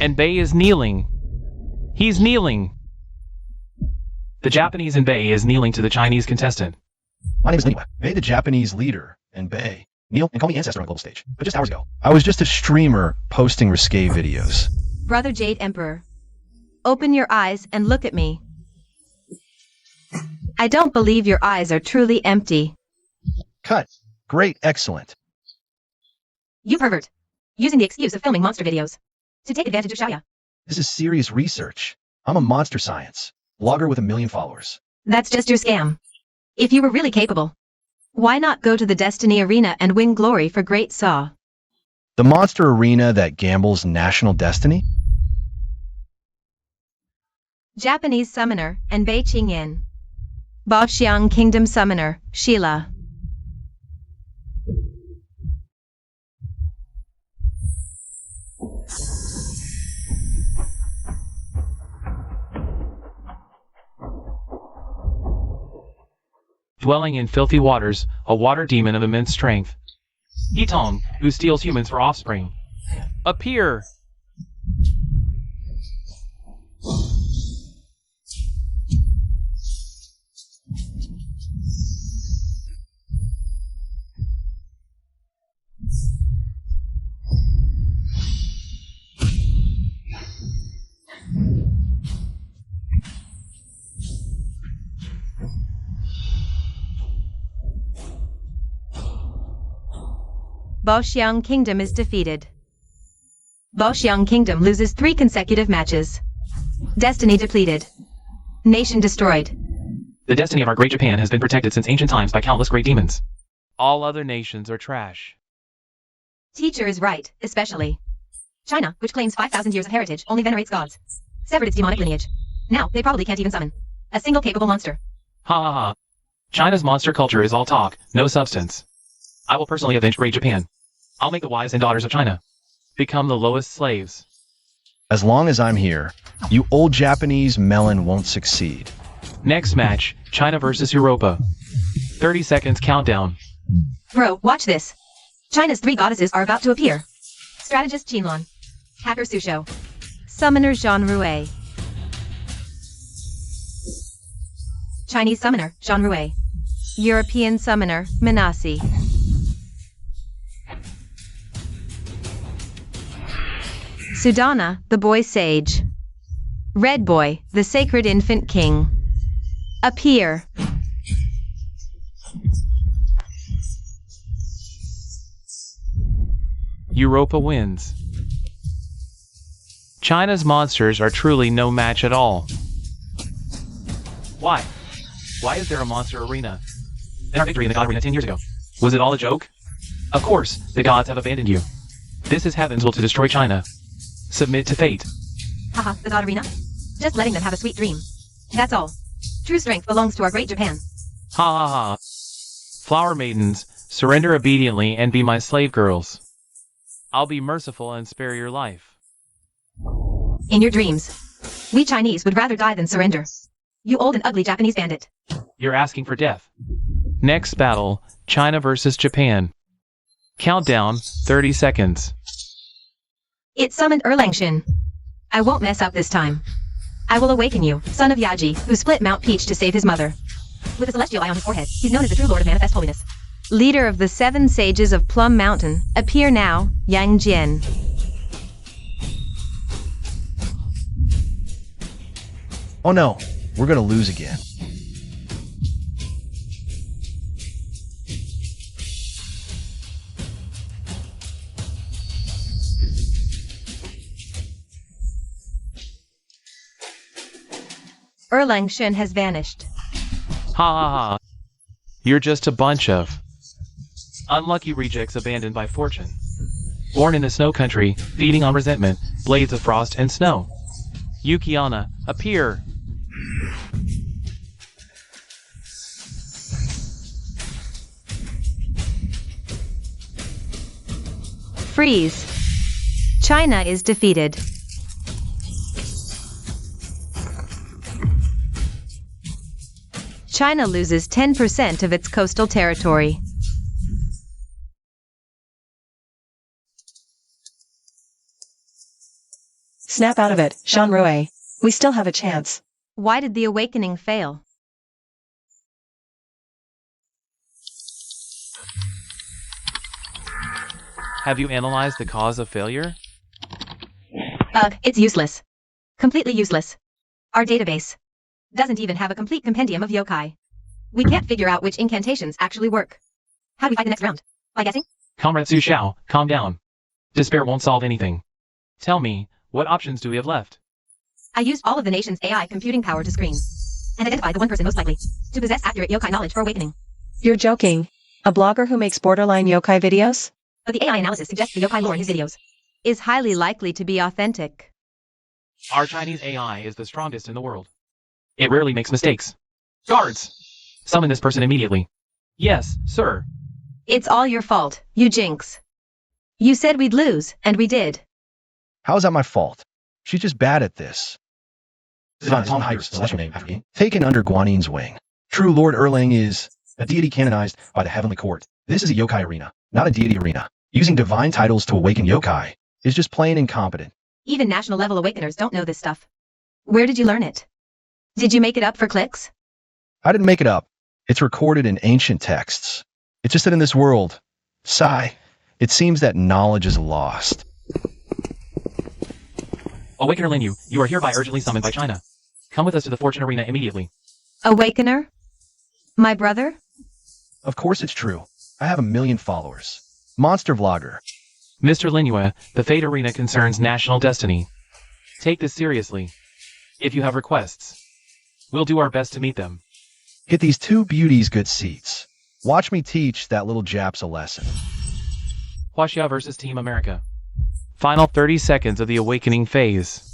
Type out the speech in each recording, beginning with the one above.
And Bei is kneeling. He's kneeling. The Japanese in Bei is kneeling to the Chinese contestant. My name is Lingua, Bei the Japanese leader, and Bei. Kneel and call me ancestor on a global stage. But just hours ago, I was just a streamer posting risque videos. Brother Jade Emperor, open your eyes and look at me. I don't believe your eyes are truly empty. Cut. Great, excellent. You pervert. Using the excuse of filming monster videos to take advantage of Xiaoya. This is serious research. I'm a monster science blogger with 1 million followers. That's just your scam. If you were really capable, why not go to the Destiny Arena and win glory for Great Saw? The monster arena that gambles national destiny? Japanese Summoner and Bei Qingyan. Baoxiang Kingdom Summoner, Sheila. Dwelling in filthy waters, a water demon of immense strength. Yitong, who steals humans for offspring. Appear! Baoxiang Kingdom is defeated. Baoxiang Kingdom loses 3 consecutive matches. Destiny depleted. Nation destroyed. The destiny of our great Japan has been protected since ancient times by countless great demons. All other nations are trash. Teacher is right, especially China, which claims 5,000 years of heritage, only venerates gods. Severed its demonic lineage. Now, they probably can't even summon a single capable monster. Ha ha ha. China's monster culture is all talk, no substance. I will personally avenge great Japan. I'll make the wives and daughters of China become the lowest slaves. As long as I'm here, you old Japanese melon won't succeed. Next match, China versus Europa. 30 seconds countdown. Bro, watch this. China's 3 goddesses are about to appear. Strategist Qinlan. Hacker Susho. Summoner Zhang Rui. Chinese Summoner Zhang Rui. European Summoner Manasi. Sudana, the Boy Sage. Red Boy, the Sacred Infant King. Appear. Europa wins. China's monsters are truly no match at all. Why? Why is there a monster arena? In our victory in the God Arena 10 years ago, was it all a joke? Of course, the gods have abandoned you. This is heaven's will to destroy China. Submit to fate. Haha, the God Arena? Just letting them have a sweet dream. That's all. True strength belongs to our great Japan. Ha ha ha. Flower maidens, surrender obediently and be my slave girls. I'll be merciful and spare your life. In your dreams, we Chinese would rather die than surrender. You old and ugly Japanese bandit. You're asking for death. Next battle, China versus Japan. Countdown, 30 seconds. It summoned Erlangshin. I won't mess up this time. I will awaken you, son of Yaji, who split Mount Peach to save his mother. With a celestial eye on his forehead, he's known as the true lord of manifest holiness. Leader of the 7 sages of Plum Mountain, appear now, Yang Jian. Oh no, we're gonna lose again. Erlangshin has vanished. Ha ha ha. You're just a bunch of unlucky rejects abandoned by fortune. Born in a snow country, feeding on resentment, blades of frost and snow. Yukiana, appear! Freeze. China is defeated. China loses 10% of its coastal territory. Snap out of it, Jean-Rouet. We still have a chance. Why did the awakening fail? Have you analyzed the cause of failure? It's useless. Completely useless. Our database doesn't even have a complete compendium of yokai. We can't figure out which incantations actually work. How do we fight the next round? By guessing? Comrade Su Xiao, calm down. Despair won't solve anything. Tell me, what options do we have left? I used all of the nation's AI computing power to screen and identify the one person most likely to possess accurate yokai knowledge for awakening. You're joking. A blogger who makes borderline yokai videos? But the AI analysis suggests the yokai lore in his videos is highly likely to be authentic. Our Chinese AI is the strongest in the world. It rarely makes mistakes. Guards! Summon this person immediately. Yes, sir. It's all your fault, you jinx. You said we'd lose, and we did. How is that my fault? She's just bad at this. Taken under Guanin's wing. True Lord Erlang is a deity canonized by the Heavenly Court. This is a yokai arena, not a deity arena. Using divine titles to awaken yokai is just plain incompetent. Even national-level awakeners don't know this stuff. Where did you learn it? Did you make it up for clicks? I didn't make it up. It's recorded in ancient texts. It's just that in this world, it seems that knowledge is lost. Awakener Lin Yu, you are hereby urgently summoned by China. Come with us to the Fortune Arena immediately. Awakener? My brother? Of course it's true. I have 1 million followers. Monster vlogger. Mr. Lin Yu, the Fate Arena concerns national destiny. Take this seriously. If you have requests, we'll do our best to meet them. Get these two beauties good seats. Watch me teach that little Japs a lesson. Huaxia versus Team America. Final 30 seconds of the awakening phase.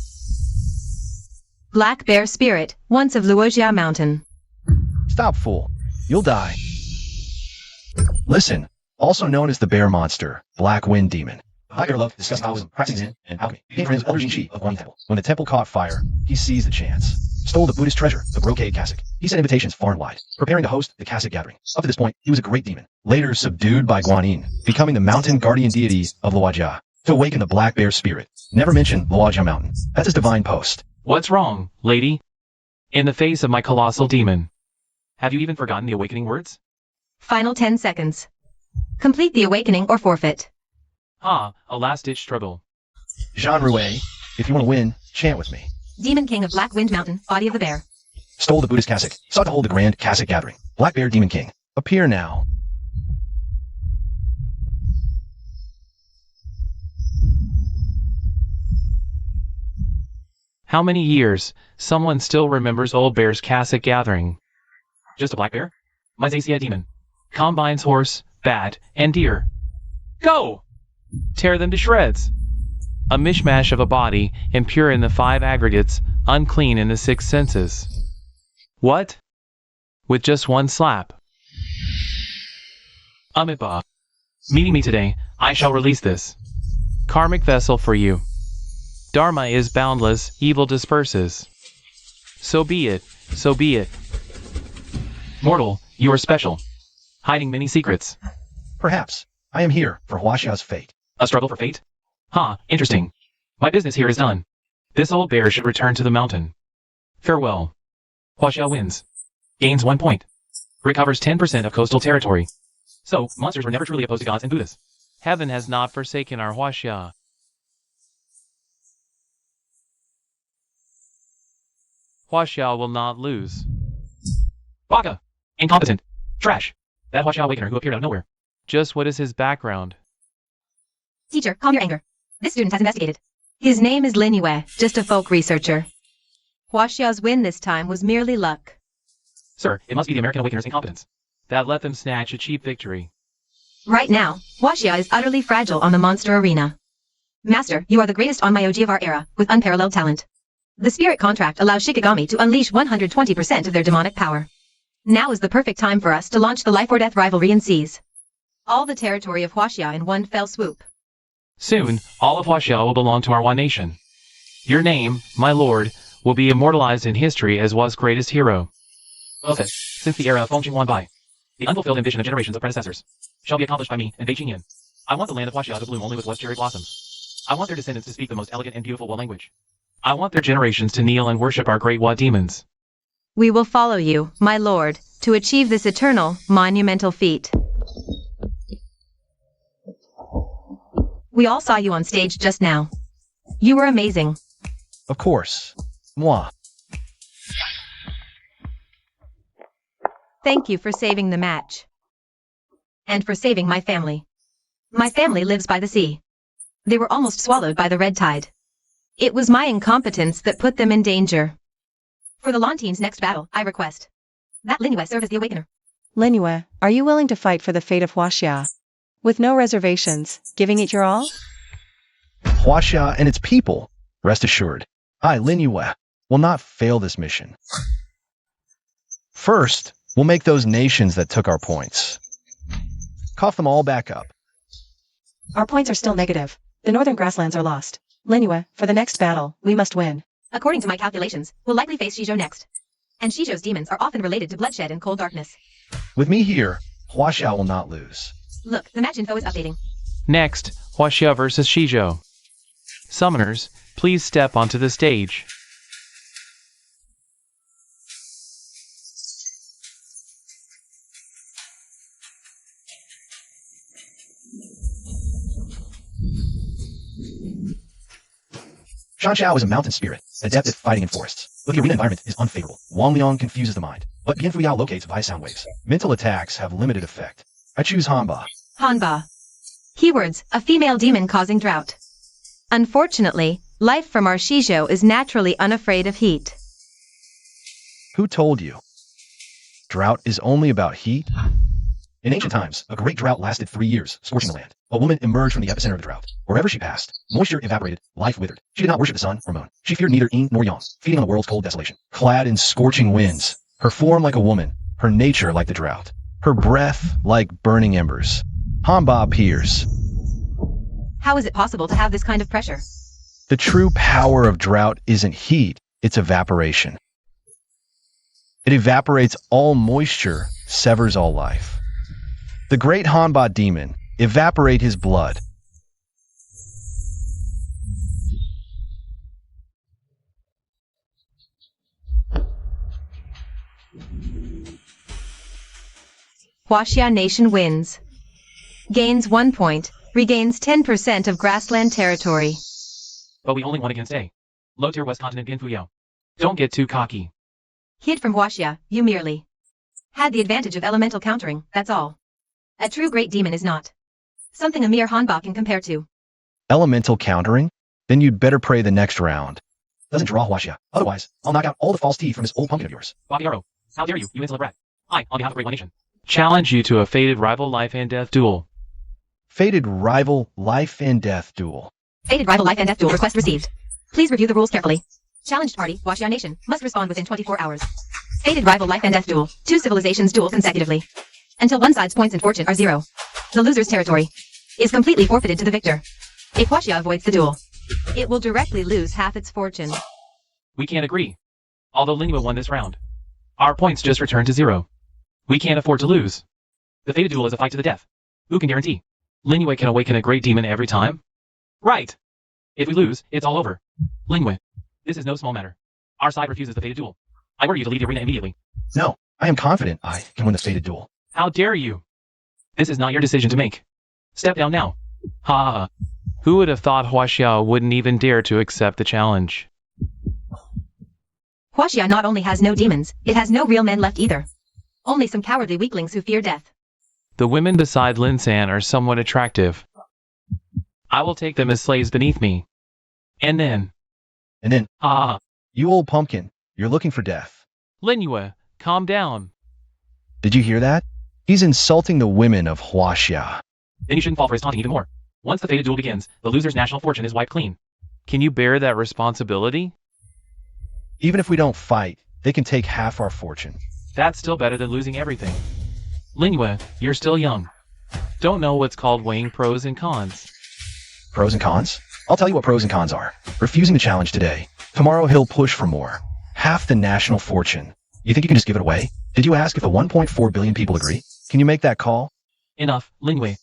Black Bear Spirit, once of Luojia Mountain. Stop, fool. You'll die. Listen, also known as the Bear Monster, Black Wind Demon. Higher love, discussing Taoism, practicing Zen, and alchemy. He came from his elder Jinshi of Guanyin Temple. When the temple caught fire, he seized the chance. Stole the Buddhist treasure, the brocade cassock. He sent invitations far and wide, preparing to host the cassock gathering. Up to this point, he was a great demon. Later subdued by Guanyin, becoming the mountain guardian deity of Luojia. To awaken the Black Bear Spirit. Never mention Luojia Mountain. That's his divine post. What's wrong, lady? In the face of my colossal demon. Have you even forgotten the awakening words? Final 10 seconds. Complete the awakening or forfeit. A last-ditch struggle. Jean-Rouet, if you want to win, chant with me. Demon King of Black Wind Mountain, body of the bear. Stole the Buddhist cassock, sought to hold the grand cassock gathering. Black Bear Demon King. Appear now. How many years? Someone still remembers Old Bear's cassock gathering. Just a black bear? My Zacia demon. Combines horse, bat, and deer. Go! Tear them to shreds. A mishmash of a body, impure in the 5 aggregates, unclean in the 6 senses. What? With just one slap. Amitabha. Meeting me today, I shall release this karmic vessel for you. Dharma is boundless, evil disperses. So be it, so be it. Mortal, you are special, hiding many secrets. Perhaps. I am here for Huaxia's fate. A struggle for fate? Interesting. My business here is done. This old bear should return to the mountain. Farewell. Huaxia wins. Gains 1 point. Recovers 10% of coastal territory. So, monsters were never truly opposed to gods and Buddhas. Heaven has not forsaken our Huaxia. Huaxia will not lose. Baka! Incompetent! Trash! That Huaxia awakener who appeared out of nowhere. Just what is his background? Teacher, calm your anger. This student has investigated. His name is Lin Yue, just a folk researcher. Huaxia's win this time was merely luck. Sir, it must be the American awakener's incompetence that let them snatch a cheap victory. Right now, Huaxia is utterly fragile on the monster arena. Master, you are the greatest onmyoji of our era, with unparalleled talent. The spirit contract allows Shikigami to unleash 120% of their demonic power. Now is the perfect time for us to launch the life or death rivalry and seize all the territory of Huaxia in one fell swoop. Soon, all of Huaxia will belong to our one nation. Your name, my lord, will be immortalized in history as Hua's greatest hero. Okay, since the era of Feng Wan Bai, the unfulfilled ambition of generations of predecessors shall be accomplished by me and Bei Qingyan. I want the land of Huaxia to bloom only with Hua's cherry blossoms. I want their descendants to speak the most elegant and beautiful Hua language. I want their generations to kneel and worship our great Wa demons. We will follow you, my lord, to achieve this eternal, monumental feat. We all saw you on stage just now. You were amazing. Of course. Moi. Thank you for saving the match. And for saving my family. My family lives by the sea. They were almost swallowed by the red tide. It was my incompetence that put them in danger. For the Lawn team's next battle, I request that Linue serve as the Awakener. Linue, are you willing to fight for the fate of Huaxia? With no reservations, giving it your all? Huaxia and its people, rest assured, I, Linue, will not fail this mission. First, we'll make those nations that took our points. Cough them all back up. Our points are still negative. The northern grasslands are lost. Linue, for the next battle, we must win. According to my calculations, we'll likely face Shizhou next. And Shizhou's demons are often related to bloodshed and cold darkness. With me here, Huaxia will not lose. Look, the match info is updating. Next, Huaxia versus Shizhou. Summoners, please step onto the stage. Shanxiao is a mountain spirit, adept at fighting in forests, but the arena environment is unfavorable. Wang Liang confuses the mind, but Bian Fuyao locates via sound waves. Mental attacks have limited effect. I choose Hanba. Hanba. Keywords, a female demon causing drought. Unfortunately, life from our Shizhou is naturally unafraid of heat. Who told you? Drought is only about heat? In ancient times, a great drought lasted 3 years, scorching the land. A woman emerged from the epicenter of the drought. Wherever she passed, moisture evaporated, life withered. She did not worship the sun or moon. She feared neither yin nor yang, feeding on the world's cold desolation. Clad in scorching winds, her form like a woman, her nature like the drought, her breath like burning embers. Hanba appears. How is it possible to have this kind of pressure? The true power of drought isn't heat, it's evaporation. It evaporates all moisture, severs all life. The great Hanba demon, evaporate his blood. Huaxia Nation wins. Gains 1 point, regains 10% of grassland territory. But we only won against A. Low-tier West Continent Bian Fuyao. Don't get too cocky. Hid from Huaxia, you merely had the advantage of elemental countering, that's all. A true great demon is not something a mere Hanba can compare to. Elemental countering? Then you'd better pray the next round. Doesn't draw Huaxia. Otherwise, I'll knock out all the false teeth from this old pumpkin of yours. Babiaro, how dare you insolent rat. I, on behalf of Great One Nation, challenge you to a fated rival life and death duel. Fated rival life and death duel. Fated rival life and death duel request received. Please review the rules carefully. Challenged party, Huaxia Nation, must respond within 24 hours. Fated rival life and death duel. 2 civilizations duel consecutively. Until one side's points and fortune are 0. The loser's territory is completely forfeited to the victor. If Huaxia avoids the duel, it will directly lose half its fortune. We can't agree. Although Linue won this round, our points just returned to 0. We can't afford to lose. The fated duel is a fight to the death. Who can guarantee Linue can awaken a great demon every time? Right. If we lose, it's all over. Linue, this is no small matter. Our side refuses the fated duel. I order you to leave the arena immediately. No, I am confident I can win the fated duel. How dare you? This is not your decision to make. Step down now. Ha ha ha. Who would have thought Huaxia wouldn't even dare to accept the challenge? Huaxia not only has no demons, it has no real men left either. Only some cowardly weaklings who fear death. The women beside Linsan are somewhat attractive. I will take them as slaves beneath me. And then, ha ha ha. You old pumpkin, you're looking for death. Linue, calm down. Did you hear that? He's insulting the women of Huaxia. Then you shouldn't fall for his taunting even more. Once the fated duel begins, the loser's national fortune is wiped clean. Can you bear that responsibility? Even if we don't fight, they can take half our fortune. That's still better than losing everything. Linue, you're still young. Don't know what's called weighing pros and cons. Pros and cons? I'll tell you what pros and cons are. Refusing the challenge today. Tomorrow he'll push for more. Half the national fortune. You think you can just give it away? Did you ask if the 1.4 billion people agree? Can you make that call? Enough, Linue.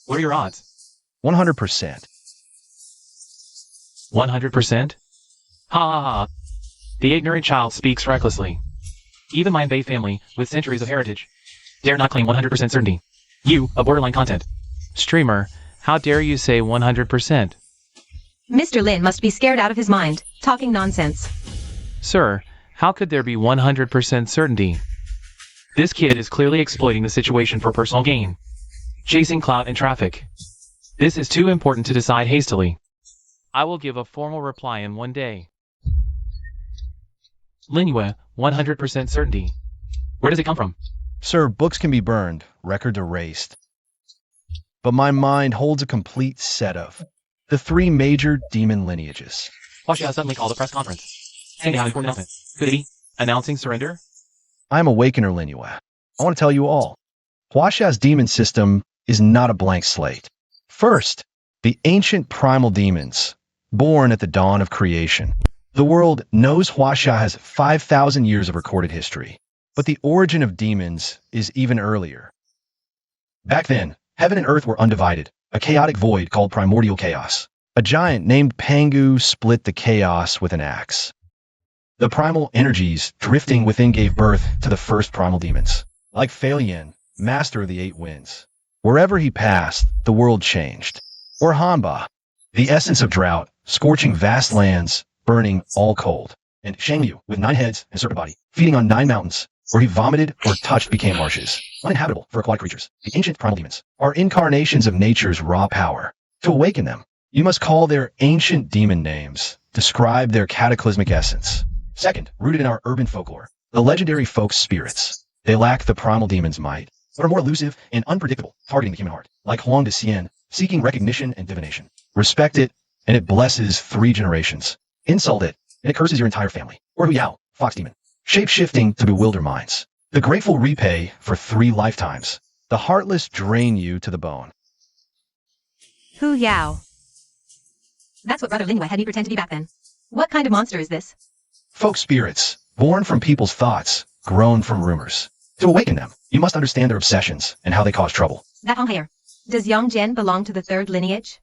What are your odds? 100%. 100%? Ha ha ha. The ignorant child speaks recklessly. Even my Bay family, with centuries of heritage, dare not claim 100% certainty. You, a borderline content streamer, how dare you say 100%? Mr. Lin must be scared out of his mind, talking nonsense. Sir, how could there be 100% certainty? This kid is clearly exploiting the situation for personal gain. Chasing clout and traffic. This is too important to decide hastily. I will give a formal reply in 1 day. Linue, 100% certainty. Where does it come from? Sir, books can be burned, records erased. But my mind holds a complete set of the 3 major demon lineages. Huaxia suddenly called a press conference. Saying they have an important announcement. Could it be? Announcing surrender? I am Awakener Linue. I want to tell you all. Huaxia's demon system is not a blank slate. First, the ancient primal demons, born at the dawn of creation. The world knows Huaxia has 5,000 years of recorded history, but the origin of demons is even earlier. Back then, heaven and earth were undivided, a chaotic void called primordial chaos. A giant named Pangu split the chaos with an axe. The primal energies drifting within gave birth to the first primal demons. Like Failien, master of the 8 winds. Wherever he passed, the world changed. Or Hanba, the essence of drought, scorching vast lands, burning all cold. And Shangyu, with 9 heads and serpent body, feeding on 9 mountains, where he vomited or touched became marshes, uninhabitable for aquatic creatures. The ancient primal demons are incarnations of nature's raw power. To awaken them, you must call their ancient demon names, describe their cataclysmic essence. Second, rooted in our urban folklore, the legendary folk spirits. They lack the primal demon's might, but are more elusive and unpredictable, targeting the human heart, like Huang de Xian, seeking recognition and divination. Respect it, and it blesses 3 generations. Insult it, and it curses your entire family. Or Hu Yao, fox demon, shape-shifting to bewilder minds. The grateful repay for 3 lifetimes. The heartless drain you to the bone. Hu Yao. That's what Brother Linue had me pretend to be back then. What kind of monster is this? Folk spirits, born from people's thoughts, grown from rumors. To awaken them, you must understand their obsessions and how they cause trouble. That Honghair. Does Yang Jian belong to the 3rd lineage?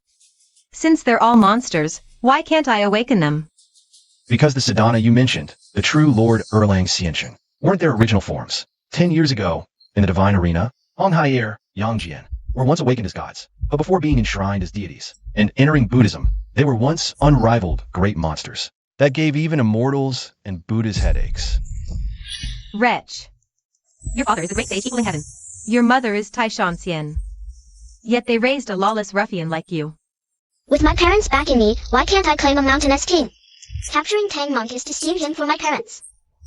Since they're all monsters, why can't I awaken them? Because the Sadhana you mentioned, the true Lord Erlang Xianchen, weren't their original forms. 10 years ago, in the divine arena, Honghaer, Yang Jian, were once awakened as gods, but before being enshrined as deities, and entering Buddhism, they were once unrivaled great monsters that gave even immortals and Buddhas headaches. Wretch. Your father is a great sage equaling heaven. Your mother is Taishan Xian. Yet they raised a lawless ruffian like you. With my parents backing me, why can't I claim a mountainous king? Capturing Tang Monk is to steal him for my parents.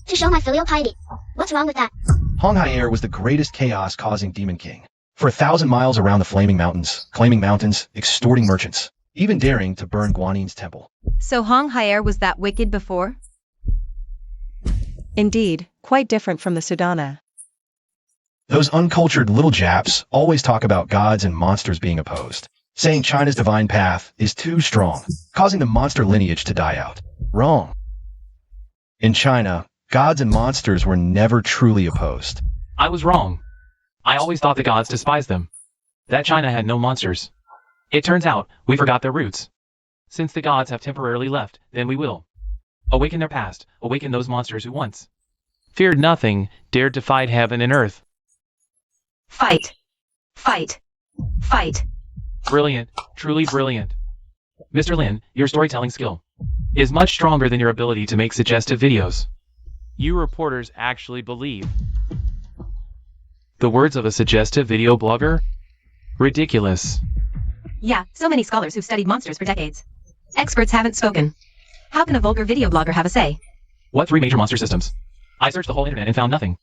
To show my filial piety. What's wrong with that? Honghaer was the greatest chaos-causing demon king. For 1,000 miles around the flaming mountains, claiming mountains, extorting merchants, even daring to burn Guanin's temple. So Honghaer was that wicked before? Indeed, quite different from the Sudana. Those uncultured little Japs always talk about gods and monsters being opposed, saying China's divine path is too strong, causing the monster lineage to die out. Wrong. In China, gods and monsters were never truly opposed. I was wrong. I always thought the gods despised them. That China had no monsters. It turns out, we forgot their roots. Since the gods have temporarily left, then we will. Awaken their past, awaken those monsters who once feared nothing, dared to fight heaven and earth. Fight. Fight. Fight. Brilliant, truly brilliant. Mr. Lin, your storytelling skill is much stronger than your ability to make suggestive videos. You reporters actually believe the words of a suggestive video blogger? Ridiculous. Yeah, so many scholars who've studied monsters for decades. Experts haven't spoken. How can a vulgar video blogger have a say? What 3 major monster systems? I searched the whole internet and found nothing.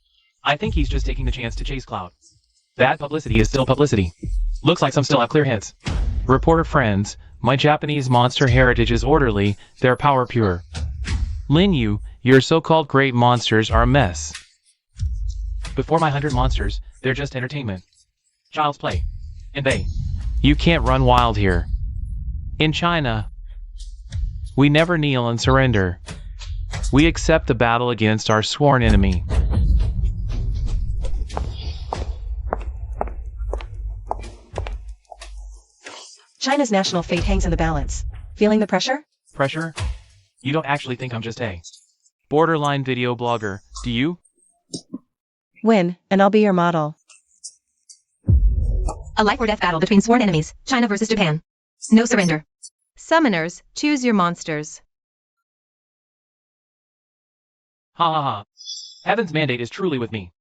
I think he's just taking the chance to chase clout. Bad publicity is still publicity. Looks like some still have clear heads. Reporter friends, my Japanese monster heritage is orderly, their power pure. Linue, your so-called great monsters are a mess. Before my 100 monsters, they're just entertainment. Child's play. And Bay. You can't run wild here. In China, we never kneel and surrender. We accept the battle against our sworn enemy. China's national fate hangs in the balance. Feeling the pressure? Pressure? You don't actually think I'm just a borderline video blogger, do you? Win, and I'll be your model. A life or death battle between sworn enemies, China versus Japan. No surrender. Summoners, choose your monsters. Ha ha ha. Heaven's mandate is truly with me.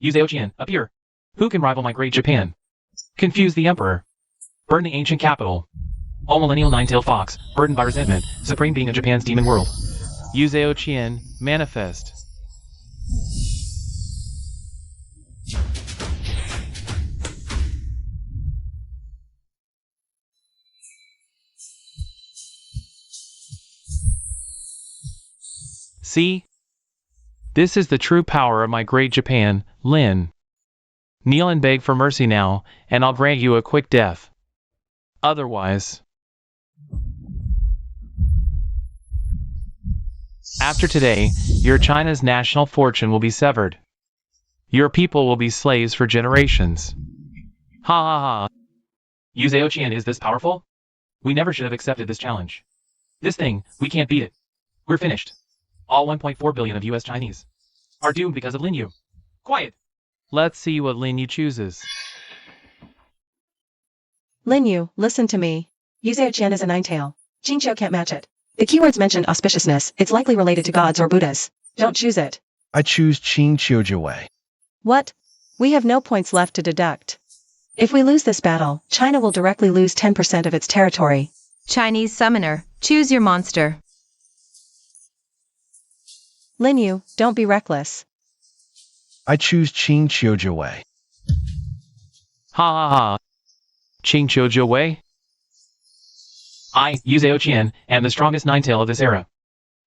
Yu Qian, appear. Who can rival my great Japan? Confuse the emperor. Burn the ancient capital. All millennial nine-tailed fox, burdened by resentment, supreme being of Japan's demon world. Yu Qian, manifest. See? This is the true power of my great Japan, Lin. Kneel and beg for mercy now, and I'll grant you a quick death. Otherwise, after today, your China's national fortune will be severed. Your people will be slaves for generations. Ha ha ha. Yu Qian is this powerful? We never should have accepted this challenge. This thing, we can't beat it. We're finished. All 1.4 billion of US Chinese are doomed because of Lin Yu. Quiet! Let's see what Lin Yu chooses. Lin Yu, listen to me. Yu Qian is a nine-tail. Qingqiu can't match it. The keywords mentioned auspiciousness, it's likely related to gods or Buddhas. Don't choose it. I choose Qingqiu. What? We have no points left to deduct. If we lose this battle, China will directly lose 10% of its territory. Chinese summoner, choose your monster. Lin Yu, don't be reckless. I choose Qingqiu. Ha ha ha. Qingqiu Wei? I, Yu Qian, am the strongest nine-tail of this era.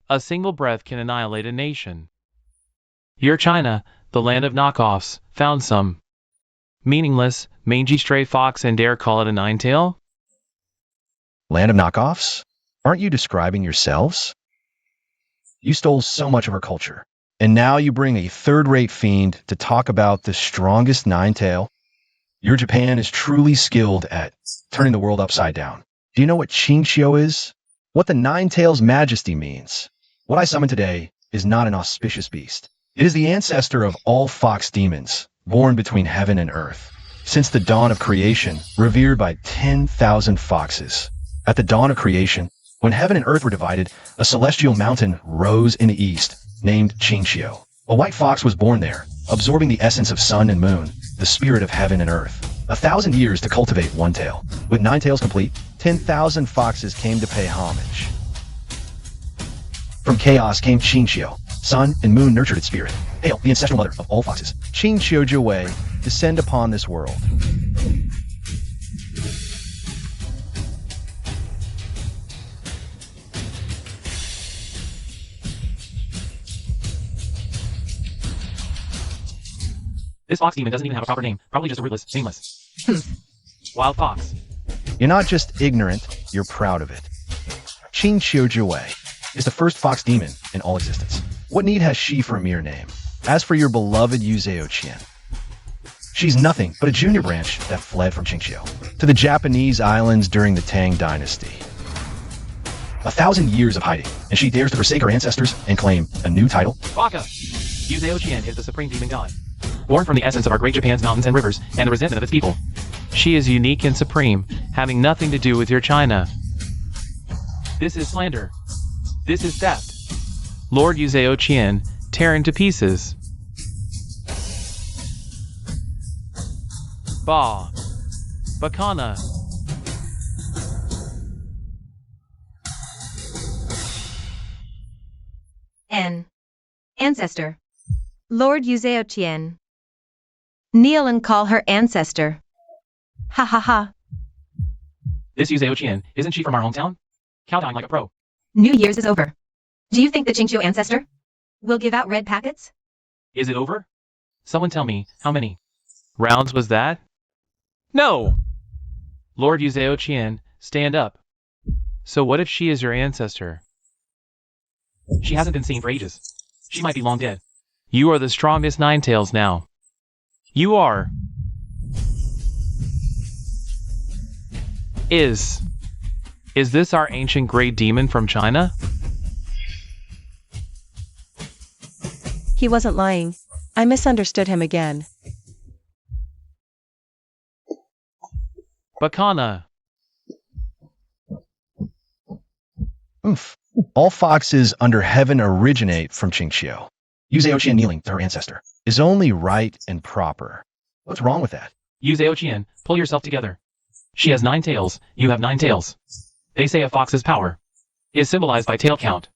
A single breath can annihilate a nation. Your China, the land of knockoffs, found some meaningless, mangy stray fox and dare call it a nine-tail? Land of knockoffs? Aren't you describing yourselves? You stole so much of our culture, and now you bring a third-rate fiend to talk about the strongest nine-tail? Your Japan is truly skilled at turning the world upside down. Do you know what Qingqiu is? What the nine-tail's majesty means? What I summon today is not an auspicious beast. It is the ancestor of all fox demons, born between heaven and earth. Since the dawn of creation, revered by 10,000 foxes. At the dawn of creation, when heaven and earth were divided, a celestial mountain rose in the east, named Qingqiu. A white fox was born there, absorbing the essence of sun and moon, the spirit of heaven and earth. 1,000 years to cultivate one tail. With 9 tails complete, 10,000 foxes came to pay homage. From chaos came Qingqiu. Sun and moon nurtured its spirit. Hail, the ancestral mother of all foxes. Qingqiu Wei, descend upon this world. This fox demon doesn't even have a proper name, probably just a wordless, nameless. Wild fox. You're not just ignorant, you're proud of it. Qingqiu Wei is the first fox demon in all existence. What need has she for a mere name? As for your beloved Yu Qian, she's nothing but a junior branch that fled from Qingqiu to the Japanese islands during the Tang Dynasty. 1,000 years of hiding, and she dares to forsake her ancestors and claim a new title? Baka! Yu Qian is the supreme demon god, born from the essence of our great Japan's mountains and rivers, and the resentment of its people. She is unique and supreme, having nothing to do with your China. This is slander. This is theft. Lord Yu Qian, tear into pieces. Ba. Bakana. N. Ancestor. Lord Yu Qian. Kneel and call her ancestor. Ha ha ha. This Yu Qian, isn't she from our hometown? Kowtowing like a pro. New Year's is over. Do you think the Qingqiu ancestor will give out red packets? Is it over? Someone tell me, how many rounds was that? No! Lord Yu Qian, stand up. So what if she is your ancestor? She hasn't been seen for ages. She might be long dead. You are the strongest nine tails now. You are. Is this our ancient great demon from China? He wasn't lying. I misunderstood him again. Bacana. Oof. All foxes under heaven originate from Qingxiu. Yu Zhaoqian kneeling to her ancestor is only right and proper. What's wrong with that? Yu Zhaoqian, pull yourself together. She has 9 tails, you have 9 tails. They say a fox's power is symbolized by tail count.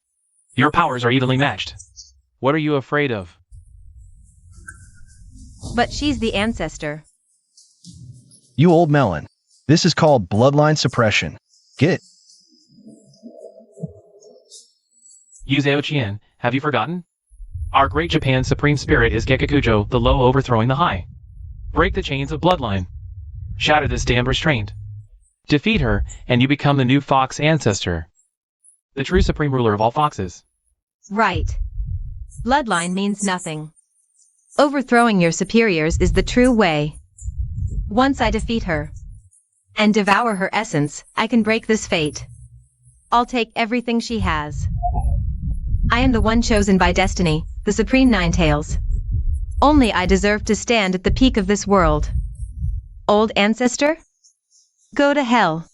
Your powers are evenly matched. What are you afraid of? But she's the ancestor. You old melon. This is called bloodline suppression. Get it? Yu Zhaoqian, have you forgotten? Our great Japan's supreme spirit is Gekikujo, the low overthrowing the high. Break the chains of bloodline. Shatter this damned restraint. Defeat her, and you become the new fox ancestor. The true supreme ruler of all foxes. Right. Bloodline means nothing. Overthrowing your superiors is the true way. Once I defeat her and devour her essence, I can break this fate. I'll take everything she has. I am the one chosen by destiny, the supreme 9 tails. Only I deserve to stand at the peak of this world. Old ancestor? Go to hell.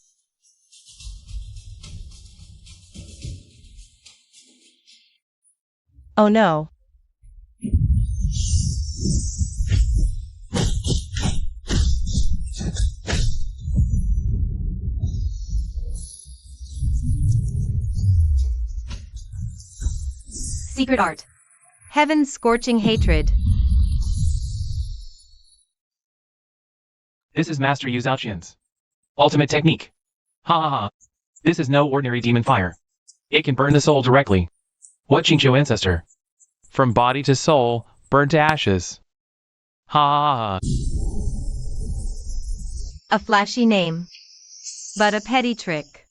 Oh no. Secret art. Heaven's scorching hatred. This is Master Yu Zhaoqian's ultimate technique. Ha ha ha. This is no ordinary demon fire. It can burn the soul directly. What Qingqiu ancestor? From body to soul, burned to ashes. Ha ha ha. A flashy name. But a petty trick.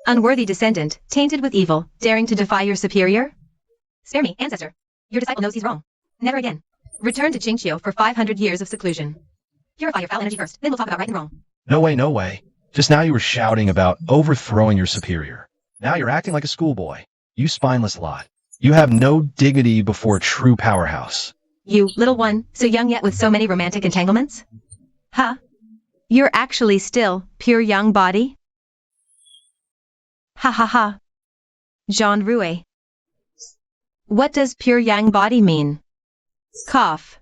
Unworthy descendant, tainted with evil, daring to defy your superior? Spare me, ancestor. Your disciple knows he's wrong. Never again. Return to Qingqiu for 500 years of seclusion. Purify your foul energy first, then we'll talk about right and wrong. No way, no way. Just now you were shouting about overthrowing your superior. Now you're acting like a schoolboy. You spineless lot. You have no dignity before a true powerhouse. You, little one, so young yet with so many romantic entanglements? Huh? You're actually still pure young body? Ha ha ha. Jean Rouet. What does pure young body mean? Cough.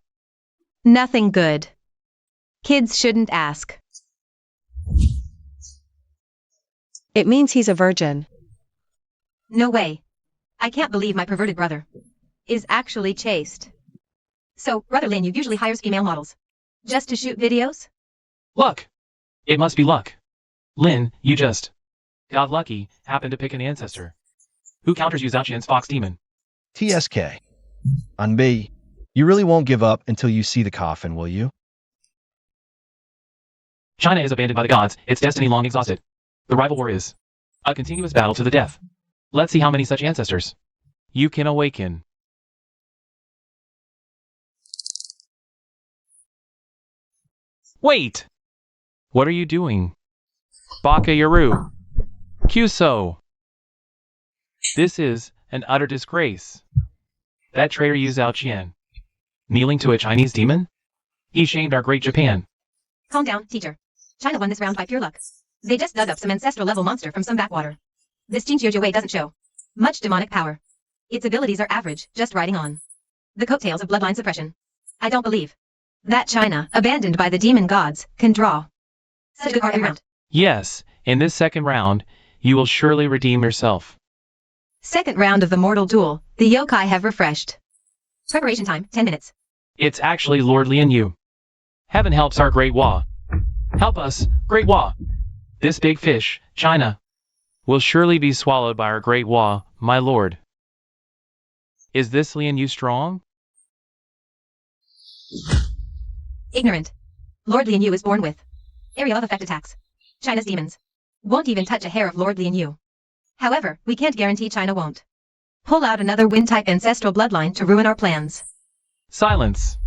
Nothing good. Kids shouldn't ask. It means he's a virgin. No way. I can't believe my perverted brother is actually chaste. So, Brother Lin usually hires female models. Just to shoot videos? Luck. It must be luck. Lin, you just got lucky, happened to pick an ancestor. Who counters Yu Zhaoqian's fox demon? TSK. On me. You really won't give up until you see the coffin, will you? China is abandoned by the gods, its destiny long exhausted. The rival war is a continuous battle to the death. Let's see how many such ancestors you can awaken. Wait! What are you doing? Baka Yaru. Kyuso. This is an utter disgrace. That traitor Yu Zhaoqian. Kneeling to a Chinese demon? He shamed our great Japan. Calm down, teacher. China won this round by pure luck. They just dug up some ancestral-level monster from some backwater. This Qingqiu Wei doesn't show much demonic power. Its abilities are average, just riding on the coattails of bloodline suppression. I don't believe that China, abandoned by the demon gods, can draw such a good card every round. Yes, in this second round, you will surely redeem yourself. Second round of the mortal duel, the yokai have refreshed. Preparation time, 10 minutes. It's actually Lord Lian Yu. Heaven helps our great Wa. Help us, great Wa. This big fish, China, will surely be swallowed by our great Wa, my lord. Is this Lian Yu strong? Ignorant. Lord Lian Yu is born with area of effect attacks. China's demons won't even touch a hair of Lord Lian Yu. However, we can't guarantee China won't pull out another wind-type ancestral bloodline to ruin our plans. Silence.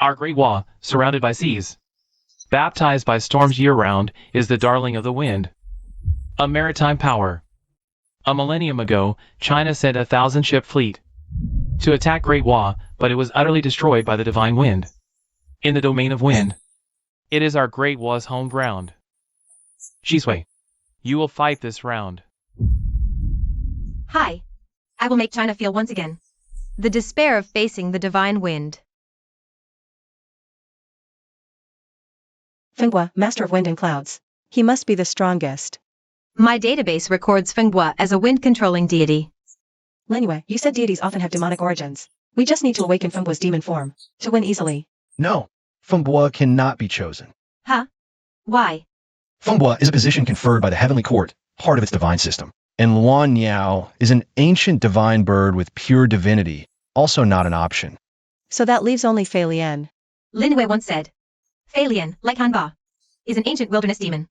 Our great Wa, surrounded by seas, baptized by storms year-round, is the darling of the wind. A maritime power. A millennium ago, China sent 1,000-ship fleet to attack Great Wa, but it was utterly destroyed by the divine wind. In the domain of wind, it is our Great Wa's home ground. Shisui, you will fight this round. Hi. I will make China feel once again the despair of facing the divine wind. Fenghua, master of wind and clouds. He must be the strongest. My database records Fenghua as a wind-controlling deity. Linue, you said deities often have demonic origins. We just need to awaken Fenghua's demon form to win easily. No, Fenghua cannot be chosen. Huh? Why? Fenghua is a position conferred by the heavenly court, part of its divine system. And Luan Niao is an ancient divine bird with pure divinity, also not an option. So that leaves only Fei Lian. Linue once said, Fei Lian, like Hanba, is an ancient wilderness demon.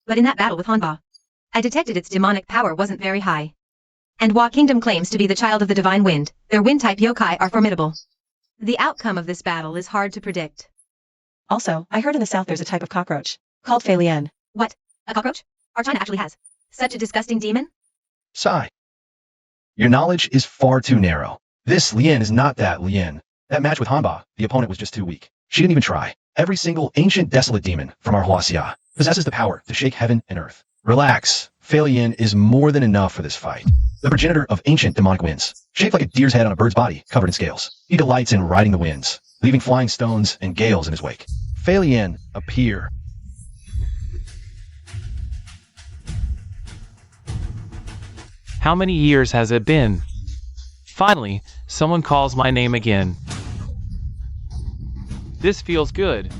But in that battle with Hanba, I detected its demonic power wasn't very high. And Wa Kingdom claims to be the child of the divine wind. Their wind-type yokai are formidable. The outcome of this battle is hard to predict. Also, I heard in the south there's a type of cockroach called Fei Lian. What? A cockroach? Our China actually has such a disgusting demon? Sigh. Your knowledge is far too narrow. This Lien is not that Lien. That match with Hanba, the opponent was just too weak. She didn't even try. Every single ancient desolate demon from our Huaxia possesses the power to shake heaven and earth. Relax. Fei Lian is more than enough for this fight. The progenitor of ancient demonic winds, shaped like a deer's head on a bird's body, covered in scales. He delights in riding the winds, leaving flying stones and gales in his wake. Fei Lian, appear. How many years has it been? Finally, someone calls my name again. This feels good.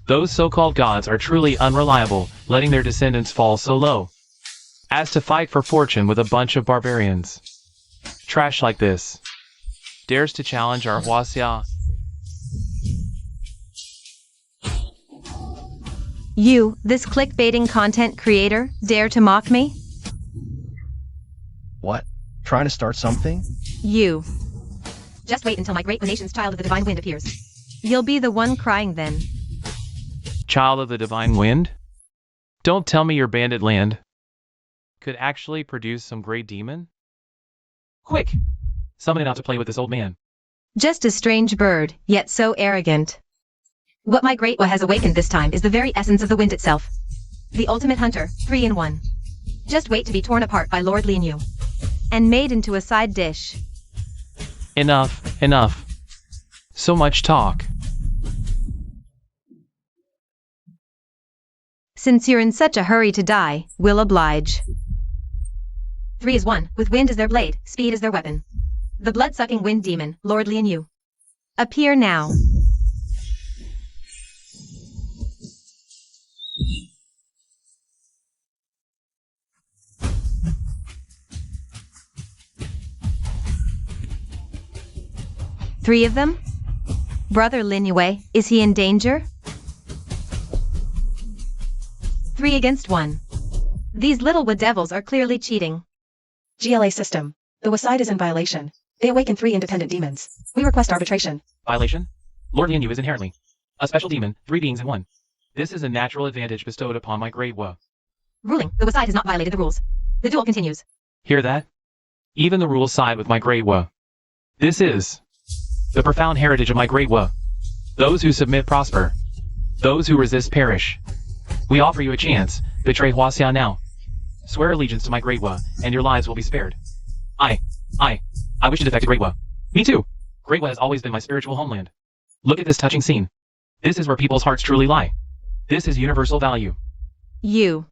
Those so-called gods are truly unreliable, letting their descendants fall so low as to fight for fortune with a bunch of barbarians. Trash like this dares to challenge our Huaxia. You, this clickbaiting content creator, dare to mock me? What? Trying to start something? You. Just wait until my great nation's child of the divine wind appears. You'll be the one crying then. Child of the divine wind? Don't tell me your bandit land could actually produce some great demon? Quick! Summon it out to play with this old man. Just a strange bird, yet so arrogant. What my great Wa has awakened this time is the very essence of the wind itself. The ultimate hunter, 3 in 1. Just wait to be torn apart by Lord Lian Yu. And made into a side dish. Enough, enough. So much talk. Since you're in such a hurry to die, we'll oblige. 3 is 1, with wind as their blade, speed as their weapon. The blood-sucking wind demon, Lord Lian Yu. Appear now. Three of them? Brother Linue, is he in danger? 3 against 1. These little wood devils are clearly cheating. GLA system. The Waside is in violation. They awaken 3 independent demons. We request arbitration. Violation? Lord Lian Yu is inherently a special demon, 3 beings in 1. This is a natural advantage bestowed upon my great Wa. Ruling, the Waside has not violated the rules. The duel continues. Hear that? Even the rules side with my great Wa. This is the profound heritage of my great Wa. Those who submit prosper. Those who resist perish. We offer you a chance. Betray Huaxia now. Swear allegiance to my great Wa, and your lives will be spared. I wish to defect to Great Wa. Me too. Great Wa has always been my spiritual homeland. Look at this touching scene. This is where people's hearts truly lie. This is universal value. You.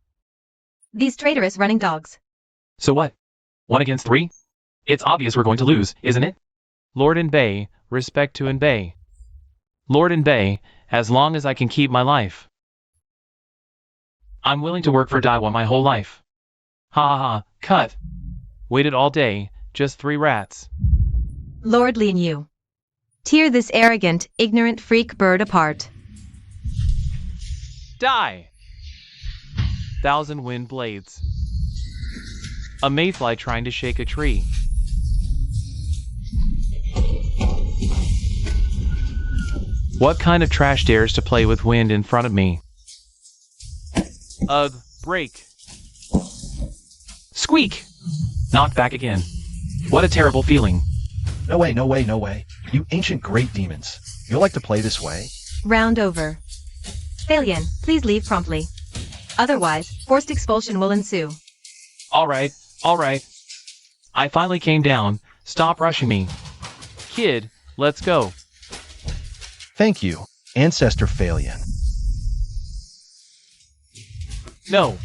These traitorous running dogs. So what? 1 against 3? It's obvious we're going to lose, isn't it? Lord and Bay, respect to Bay. Lord and Bay, as long as I can keep my life. I'm willing to work for Daiwa my whole life. Ha ha ha, cut. Waited all day, just 3 rats. Lord Lian Yu. Tear this arrogant, ignorant freak bird apart. Die! 1,000 wind blades. A mayfly trying to shake a tree. What kind of trash dares to play with wind in front of me? Ugh, break. Squeak! Knocked back again. What a terrible feeling. No way, no way, no way. You ancient great demons. You'll like to play this way? Round over. Failure, please leave promptly. Otherwise, forced expulsion will ensue. Alright, alright. I finally came down. Stop rushing me. Kid, let's go. Thank you, Ancestor Phalian. No.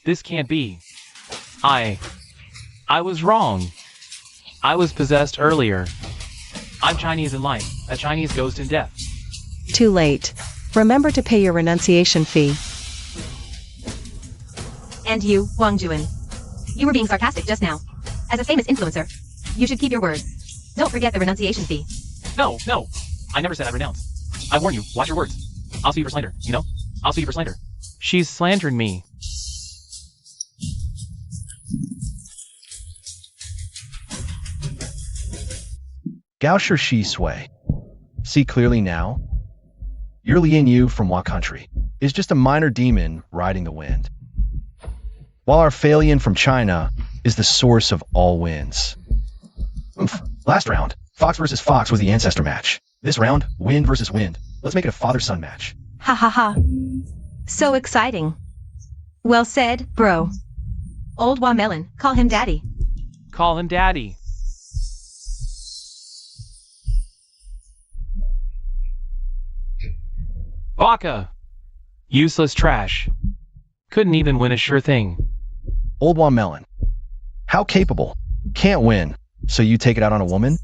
This can't be. I was wrong. I was possessed earlier. I'm Chinese in life, a Chinese ghost in death. Too late. Remember to pay your renunciation fee. And you, Wang Juan. You were being sarcastic just now. As a famous influencer, you should keep your word. Don't forget the renunciation fee. No, no. I never said I'd renounce. I warn you, watch your words. I'll sue you for slander, you know? I'll sue you for slander. She's slandering me. Gao Shi Sui. See clearly now? Your Lian Yu from Wa country is just a minor demon riding the wind. While our Phalian from China is the source of all winds. Oof. Last round, Fox versus Fox was the ancestor match. This round, wind versus wind. Let's make it a father-son match. Ha ha ha. So exciting. Well said, bro. Old Wamelon, call him daddy. Call him daddy. Baka! Useless trash. Couldn't even win a sure thing. Old Wamelon. How capable? Can't win. So you take it out on a woman?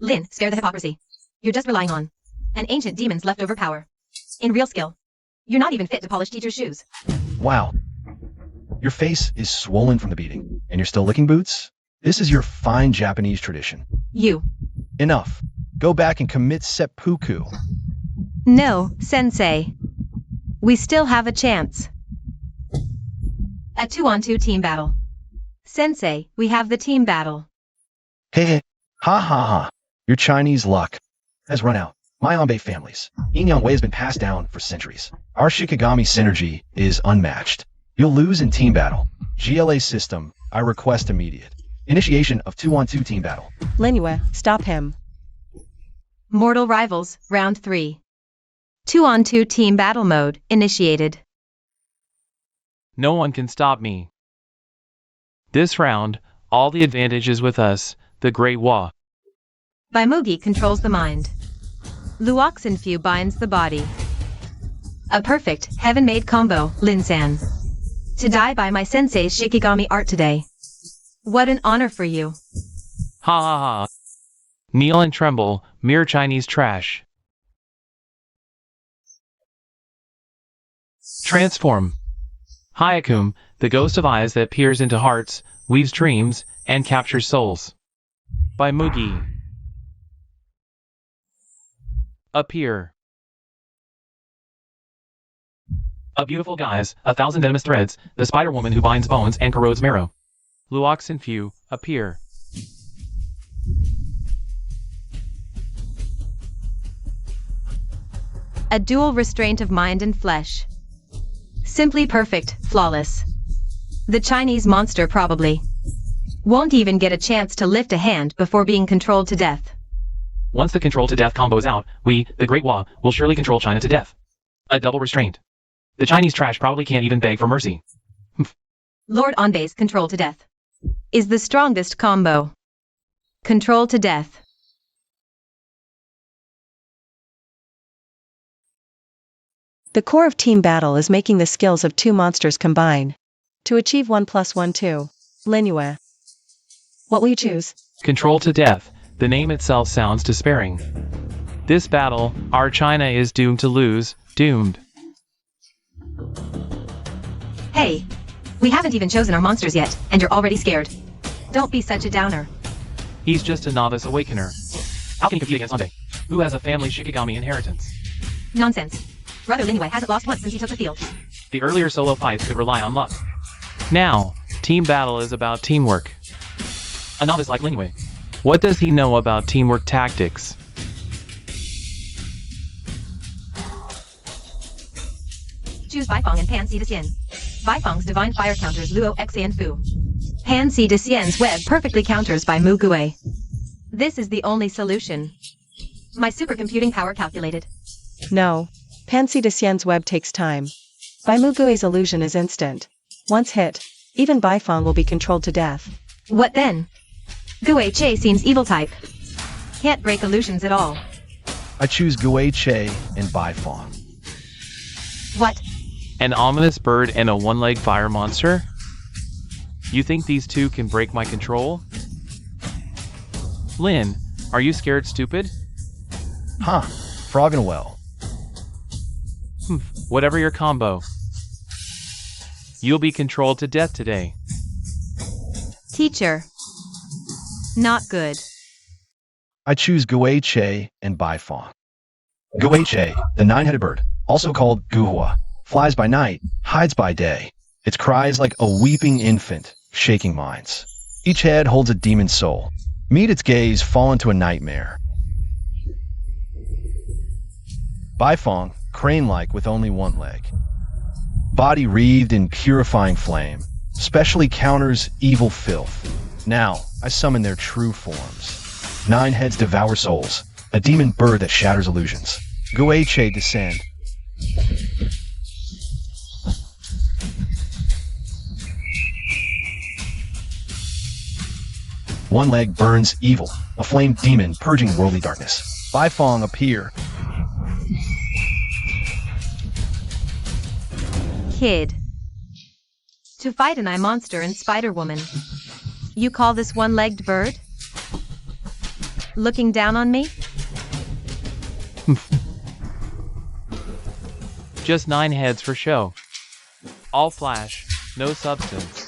Lin, spare the hypocrisy. You're just relying on an ancient demon's leftover power. In real skill, you're not even fit to polish teacher's shoes. Wow. Your face is swollen from the beating, and you're still licking boots? This is your fine Japanese tradition. You. Enough. Go back and commit seppuku. No, sensei. We still have a chance. A 2-on-2 team battle. Sensei, we have the team battle. Hey, ha ha ha. Your Chinese luck has run out. My Anbei families. Yin Yang Wei has been passed down for centuries. Our Shikigami synergy is unmatched. You'll lose in team battle. GLA system, I request immediate initiation of 2-on-2 team battle. Linue, stop him. Mortal Rivals, Round 3. 2-on-2 team battle mode, initiated. No one can stop me. This round, all the advantage is with us, the Great Wa. Baimugi controls the mind. Luoxinfu binds the body. A perfect, heaven-made combo, Lin-san. To die by my sensei's Shikigami art today. What an honor for you. Ha ha ha. Kneel and tremble, mere Chinese trash. Transform. Hyakum, the ghost of eyes that peers into hearts, weaves dreams, and captures souls. By Mugi. Appear. A beautiful guise, 1,000 venomous threads, the spider woman who binds bones and corrodes marrow. Luoxinfu, appear. A dual restraint of mind and flesh. Simply perfect, flawless. The Chinese monster probably won't even get a chance to lift a hand before being controlled to death. Once the control to death combo is out, we, the Great Wa, will surely control China to death. A double restraint. The Chinese trash probably can't even beg for mercy. Lord Anbei's control to death is the strongest combo. Control to death. The core of team battle is making the skills of two monsters combine. To achieve 1+1 2. Linue. What will you choose? Control to death. The name itself sounds despairing. This battle, our China is doomed to lose, doomed. Hey, we haven't even chosen our monsters yet, and you're already scared. Don't be such a downer. He's just a novice awakener. How can he compete against Anbei, who has a family Shikigami inheritance? Nonsense. Brother Linue hasn't lost once since he took the field. The earlier solo fights could rely on luck. Now, team battle is about teamwork. A novice like Linue. What does he know about teamwork tactics? Choose Baifeng and Pan Si De Xian. Baifeng's divine fire counters Luo Xe and Fu. Pan Si De Xian's web perfectly counters by Mu Gui. This is the only solution. My supercomputing power calculated. No. Pansy de Xian's web takes time. Bai Mugui's illusion is instant. Once hit, even Baifeng will be controlled to death. What then? Gui Che seems evil type. Can't break illusions at all. I choose Gui Che and Baifeng. What? An ominous bird and a one-legged fire monster? You think these two can break my control? Lin, are you scared stupid? Huh. Frog in a well. Whatever your combo. You'll be controlled to death today. Teacher. Not good. I choose Gui Che and Baifeng. Gui Che, the nine-headed bird, also called Guhua, flies by night, hides by day. Its cry is like a weeping infant, shaking minds. Each head holds a demon soul. Meet its gaze, fall into a nightmare. Baifeng, crane-like with only one leg. Body wreathed in purifying flame, specially counters evil filth. Now, I summon their true forms. 9 heads devour souls, a demon bird that shatters illusions. Gui Che descend. One leg burns evil, a flame demon purging worldly darkness. Baifeng appear. Kid. To fight an eye monster and Spider-Woman. You call this one-legged bird? Looking down on me? Just 9 heads for show. All flash, no substance.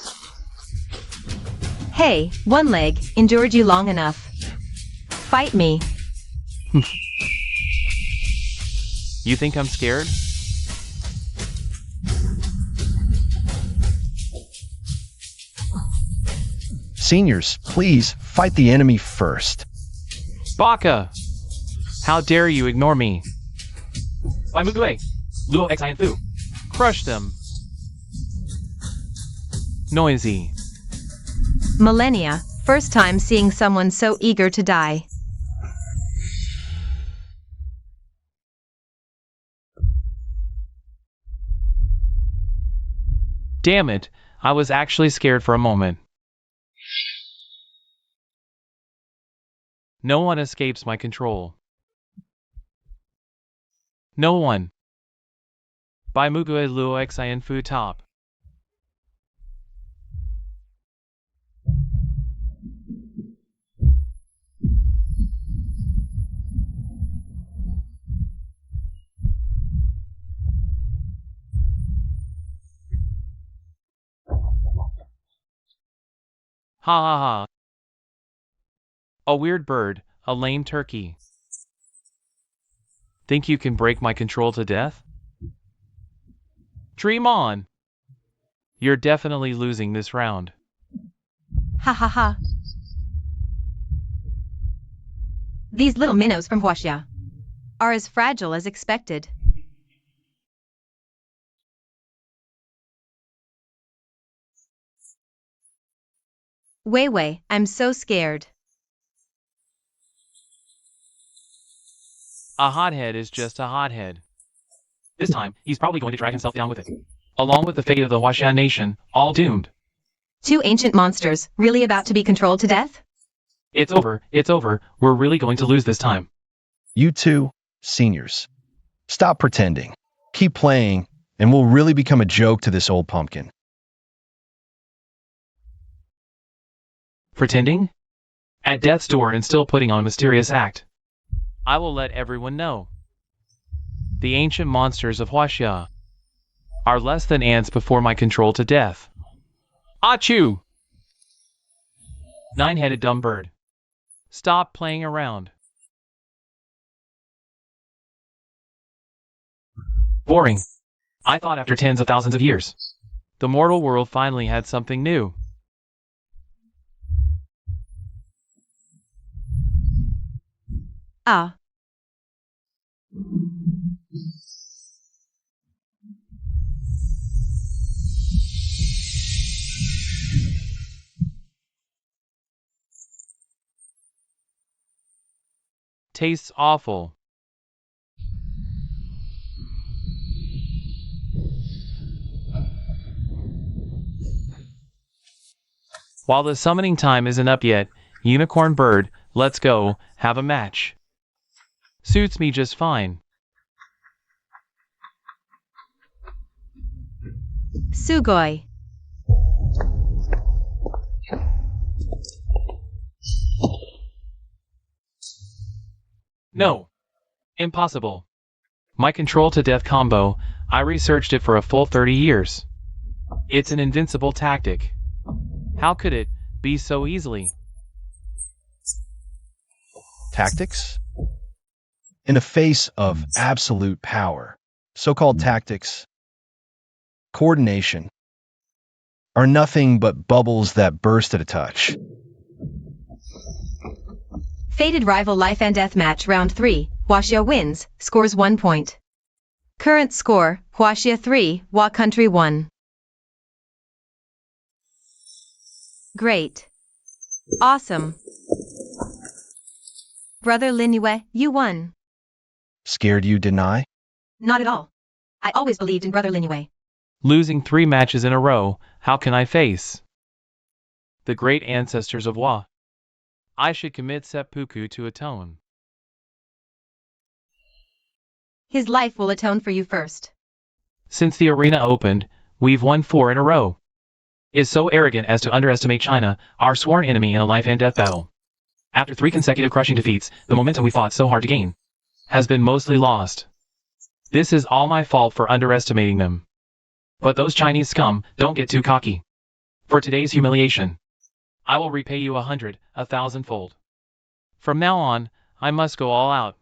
Hey, one leg, endured you long enough. Fight me. You think I'm scared? Seniors, please, fight the enemy first. Baka! How dare you ignore me? Bai Mugui, Luo Xe and Fu. Crush them. Noisy. Millennia, first time seeing someone so eager to die. Damn it, I was actually scared for a moment. No one escapes my control. No one. Bai Mugui Luo Xe and Fu top. Ha ha ha. A weird bird, a lame turkey. Think you can break my control to death? Dream on! You're definitely losing this round. Ha ha ha. These little minnows from Huaxia are as fragile as expected. Wei Wei, I'm so scared. A hothead is just a hothead. This time, he's probably going to drag himself down with it. Along with the fate of the Huaxian nation, all doomed. 2 ancient monsters, really about to be controlled to death? It's over, we're really going to lose this time. You two, seniors. Stop pretending. Keep playing, and we'll really become a joke to this old pumpkin. Pretending? At death's door and still putting on a mysterious act. I will let everyone know. The ancient monsters of Huaxia are less than ants before my control to death. Achoo! 9-headed dumb bird. Stop playing around. Boring. I thought after tens of thousands of years, the mortal world finally had something new. Tastes awful. While the summoning time isn't up yet, Unicorn Bird, let's go, have a match. Suits me just fine. Sugoi. No. Impossible. My control to death combo, I researched it for a full 30 years. It's an invincible tactic. How could it be so easily? Tactics? In the face of absolute power, so-called tactics, coordination, are nothing but bubbles that burst at a touch. Fated rival life and death match round 3. Huaxia wins, scores 1 point. Current score, Huaxia 3, Hua Country 1. Great. Awesome. Brother Linyue, you won. Scared you, didn't I? Not at all. I always believed in Brother Linyue. Losing 3 matches in a row, how can I face the great ancestors of Hua? I should commit seppuku to atone. His life will atone for you first. Since the arena opened, we've won 4 in a row. Is so arrogant as to underestimate China, our sworn enemy in a life and death battle. After 3 consecutive crushing defeats, the momentum we fought so hard to gain has been mostly lost. This is all my fault for underestimating them. But those Chinese scum don't get too cocky. For today's humiliation, I will repay you 100, 1,000-fold. From now on, I must go all out.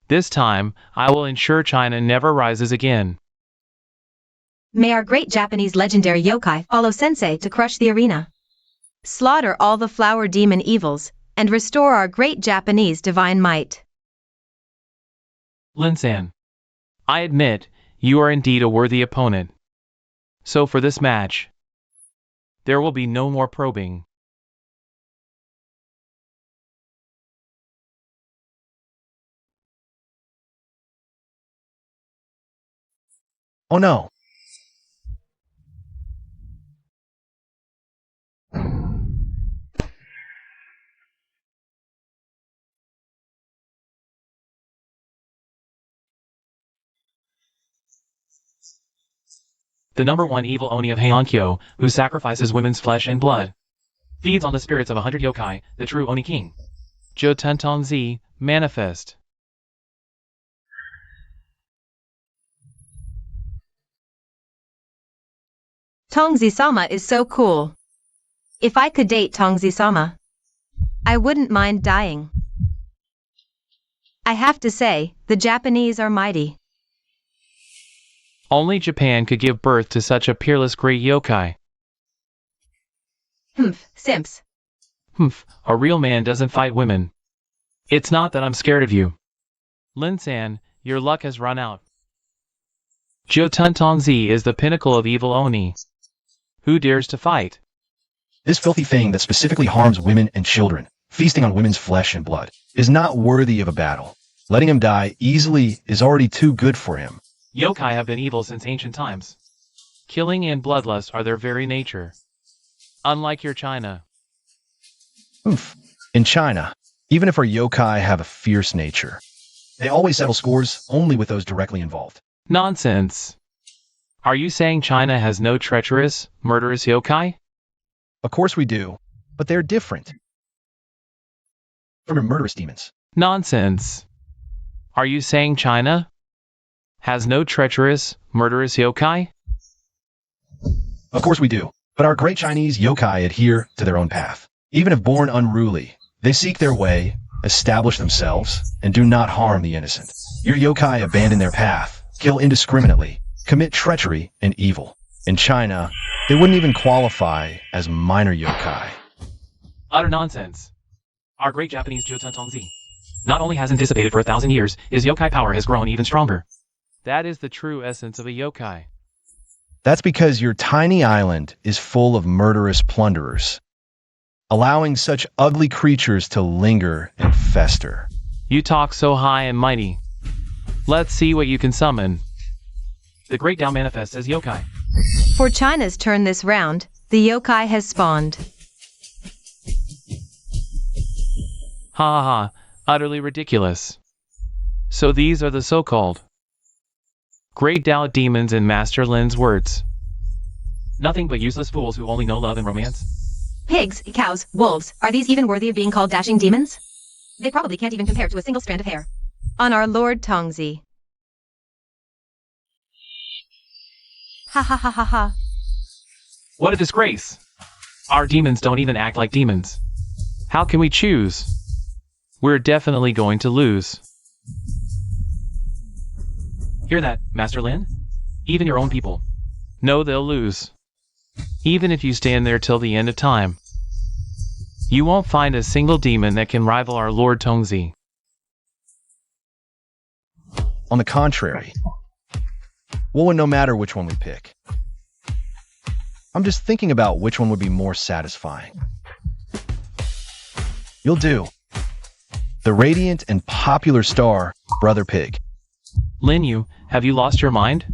This time, I will ensure China never rises again. May our great Japanese legendary yokai follow Sensei to crush the arena. Slaughter all the flower demon evils, and restore our great Japanese divine might. Lin-san, I admit, you are indeed a worthy opponent. So for this match, there will be no more probing. Oh no. The #1 evil Oni of Heiankyo, who sacrifices women's flesh and blood, feeds on the spirits of 100 yokai, the true Oni King. Jotuntonzi, manifest. Tongzi-sama is so cool. If I could date Tongzi-sama, I wouldn't mind dying. I have to say, the Japanese are mighty. Only Japan could give birth to such a peerless great yokai. Simps. A real man doesn't fight women. It's not that I'm scared of you. Lin-san, your luck has run out. Jotuntonzi is the pinnacle of evil Oni. Who dares to fight? This filthy thing that specifically harms women and children, feasting on women's flesh and blood, is not worthy of a battle. Letting him die easily is already too good for him. Yokai have been evil since ancient times. Killing and bloodlust are their very nature. Unlike your China. In China, even if our yokai have a fierce nature, they always settle scores only with those directly involved. Nonsense. Are you saying China has no treacherous, murderous yokai? Of course we do, but they're different from your murderous demons. Nonsense. Are you saying China has no treacherous, murderous yokai? Of course we do, but our great Chinese yokai adhere to their own path. Even if born unruly, they seek their way, establish themselves, and do not harm the innocent. Your yokai abandon their path, kill indiscriminately, commit treachery and evil. In China, they wouldn't even qualify as minor yokai. Utter nonsense. Our great Japanese Jotuntonzi not only hasn't dissipated for 1,000 years, his yokai power has grown even stronger. That is the true essence of a yokai. That's because your tiny island is full of murderous plunderers, allowing such ugly creatures to linger and fester. You talk so high and mighty. Let's see what you can summon. The Great Tao manifests as yokai. For China's turn this round, the yokai has spawned. Ha ha ha, utterly ridiculous. So these are the so-called Great Tao demons in Master Lin's words. Nothing but useless fools who only know love and romance. Pigs, cows, wolves, are these even worthy of being called dashing demons? They probably can't even compare to a single strand of hair on our Lord Tongzi. Ha ha ha ha ha. What a disgrace! Our demons don't even act like demons. How can we choose? We're definitely going to lose. Hear that, Master Lin? Even your own people know they'll lose. Even if you stand there till the end of time, you won't find a single demon that can rival our Lord Tongzi. On the contrary, we'll win no matter which one we pick. I'm just thinking about which one would be more satisfying. You'll do. The radiant and popular star, Brother Pig. Lin Yu, have you lost your mind?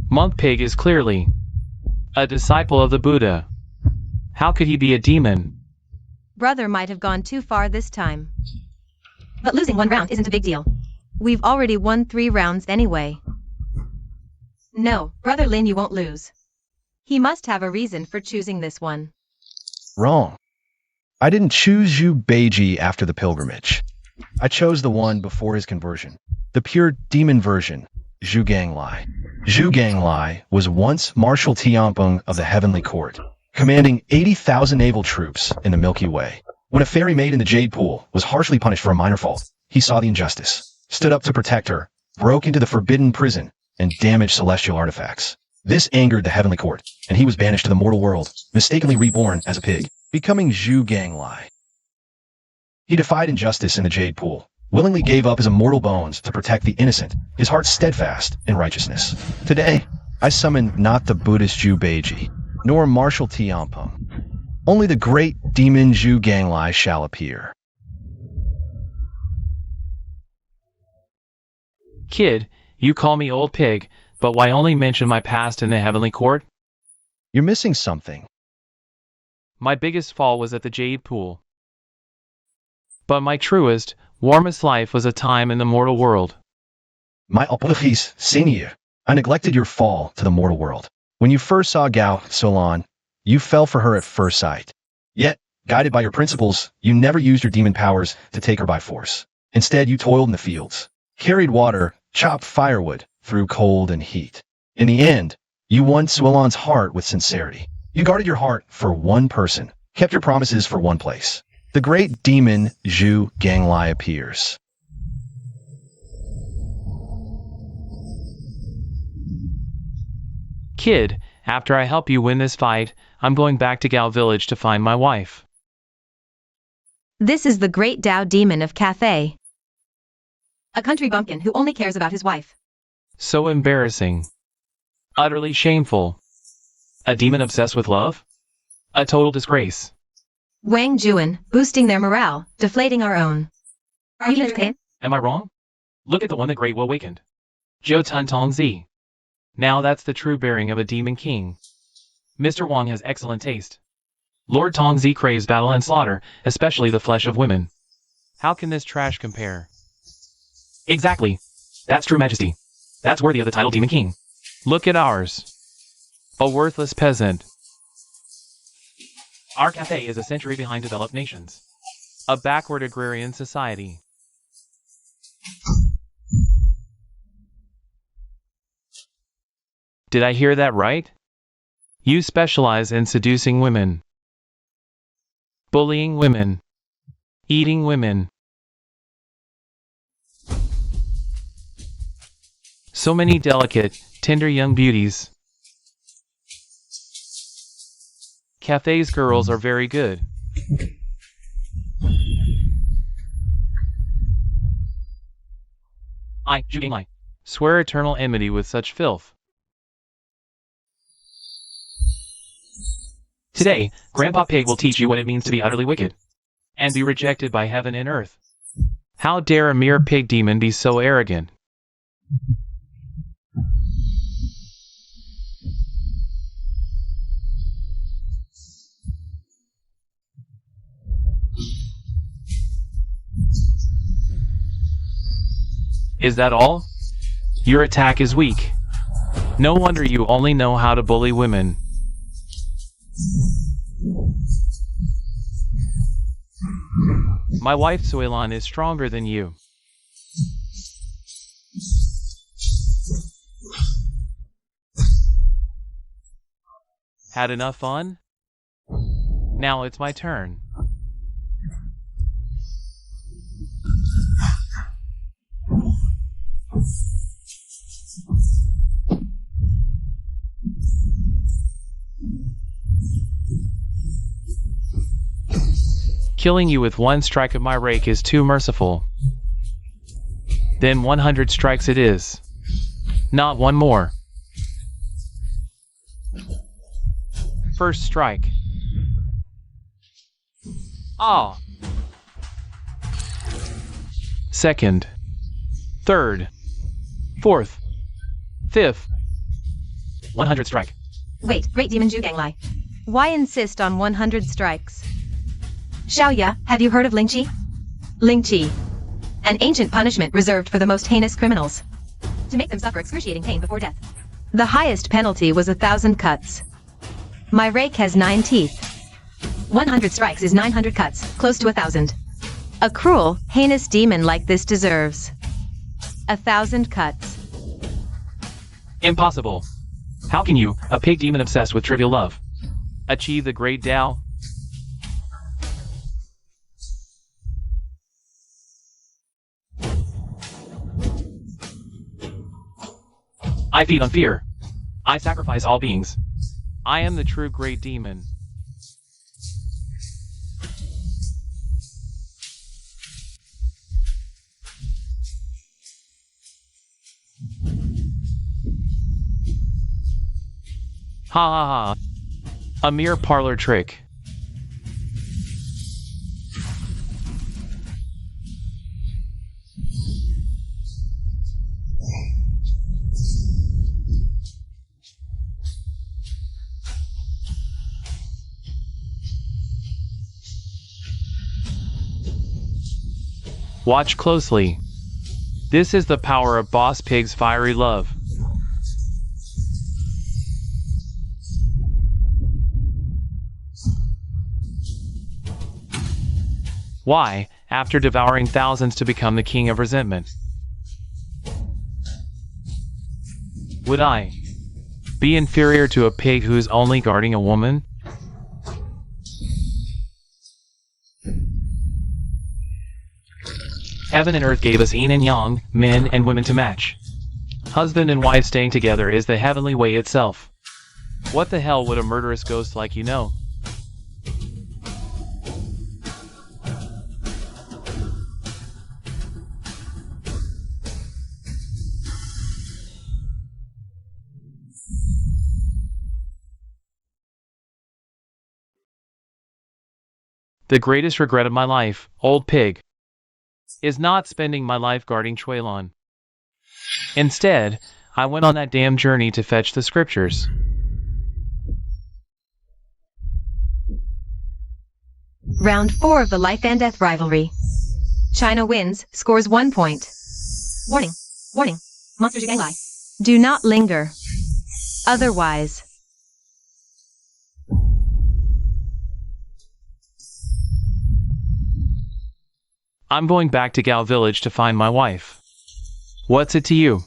Monk Pig is clearly a disciple of the Buddha. How could he be a demon? Brother might have gone too far this time. But losing one round isn't a big deal. We've already won 3 rounds anyway. No, Brother Lin, you won't lose. He must have a reason for choosing this one. Wrong. I didn't choose Zhu Beiji after the pilgrimage. I chose the one before his conversion, the pure demon version, Zhu Ganglai. Zhu Ganglai was once Marshal Tianpeng of the Heavenly Court, commanding 80,000 naval troops in the Milky Way. When a fairy maid in the Jade Pool was harshly punished for a minor fault, he saw the injustice, stood up to protect her, broke into the forbidden prison, and damaged celestial artifacts. This angered the Heavenly Court, and he was banished to the mortal world, mistakenly reborn as a pig, becoming Zhu Ganglai. He defied injustice in the Jade Pool, willingly gave up his immortal bones to protect the innocent, his heart steadfast in righteousness. Today, I summon not the Buddhist Zhu Beiji, nor Marshal Tianpeng. Only the great demon Zhu Ganglai shall appear. Kid, you call me old pig, but why only mention my past in the Heavenly Court? You're missing something. My biggest fall was at the Jade Pool. But my truest, warmest life was a time in the mortal world. My apologies, Seigneur. I neglected your fall to the mortal world. When you first saw Gao Solan, you fell for her at first sight. Yet, guided by your principles, you never used your demon powers to take her by force. Instead, you toiled in the fields, carried water, chopped firewood through cold and heat. In the end, you won Suolan's heart with sincerity. You guarded your heart for one person, kept your promises for one place. The great demon Zhu Ganglai appears. Kid, after I help you win this fight, I'm going back to Gao Village to find my wife. This is the great Tao demon of Cathay. A country bumpkin who only cares about his wife. So embarrassing. Utterly shameful. A demon obsessed with love? A total disgrace. Wang Juan, boosting their morale, deflating our own. Are you entertained? Am I wrong? Look at the one that Great Wu awakened. Zhou Tun Tong Zi. Now that's the true bearing of a demon king. Mr. Wang has excellent taste. Lord Tongzi craves battle and slaughter, especially the flesh of women. How can this trash compare? Exactly. That's true majesty. That's worthy of the title Demon King. Look at ours. A worthless peasant. Our Cathay is a century behind developed nations. A backward agrarian society. Did I hear that right? You specialize in seducing women, bullying women, eating women. So many delicate, tender young beauties. Cathay's girls are very good. I, Zhu Ganglai, swear eternal enmity with such filth. Today, Grandpa Pig will teach you what it means to be utterly wicked, and be rejected by heaven and earth. How dare a mere pig demon be so arrogant? Is that all? Your attack is weak. No wonder you only know how to bully women. My wife Suilan is stronger than you. Had enough fun? Now it's my turn. Killing you with one strike of my rake is too merciful. Then 100 strikes it is. Not one more. First strike. Ah. Second. Third. Fourth. Fifth. 100 strike. Wait, Great Demon Zhu Ganglai. Why insist on 100 strikes? Xiaoya, have you heard of Lingqi? Lingqi. An ancient punishment reserved for the most heinous criminals. To make them suffer excruciating pain before death. The highest penalty was 1,000 cuts. My rake has 9 teeth. 100 strikes is 900 cuts, close to 1,000. A cruel, heinous demon like this deserves 1,000 cuts. Impossible. How can you, a pig demon obsessed with trivial love, achieve the great Tao? I feed on fear. I sacrifice all beings. I am the true great demon. Ha ha ha. A mere parlor trick. Watch closely. This is the power of Boss Pig's fiery love. Why, after devouring thousands to become the king of resentment? Would I be inferior to a pig who's only guarding a woman? Heaven and earth gave us yin and yang, men and women to match. Husband and wife staying together is the heavenly way itself. What the hell would a murderous ghost like you know? The greatest regret of my life, old pig, is not spending my life guarding Chuilan. Instead, I went on that damn journey to fetch the scriptures. Round 4 of the life and death rivalry. China wins, scores 1 point. Warning. Warning. Monster Zhu Ganglai. Do not linger. Otherwise, I'm going back to Gao village to find my wife. What's it to you?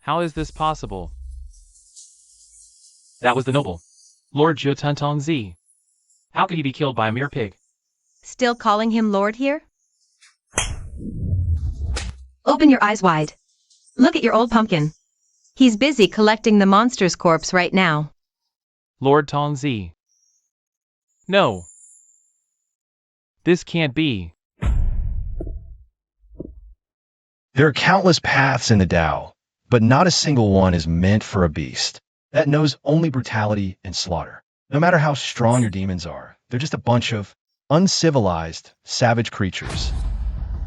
How is this possible? That was the noble Lord Jiutun Zi. How could he be killed by a mere pig? still calling him Lord here? Open your eyes wide. Look at your old pumpkin. He's busy collecting the monster's corpse right now. Lord Tongzi. No. This can't be. There are countless paths in the Tao, but not a single one is meant for a beast that knows only brutality and slaughter. No matter how strong your demons are, they're just a bunch of uncivilized, savage creatures.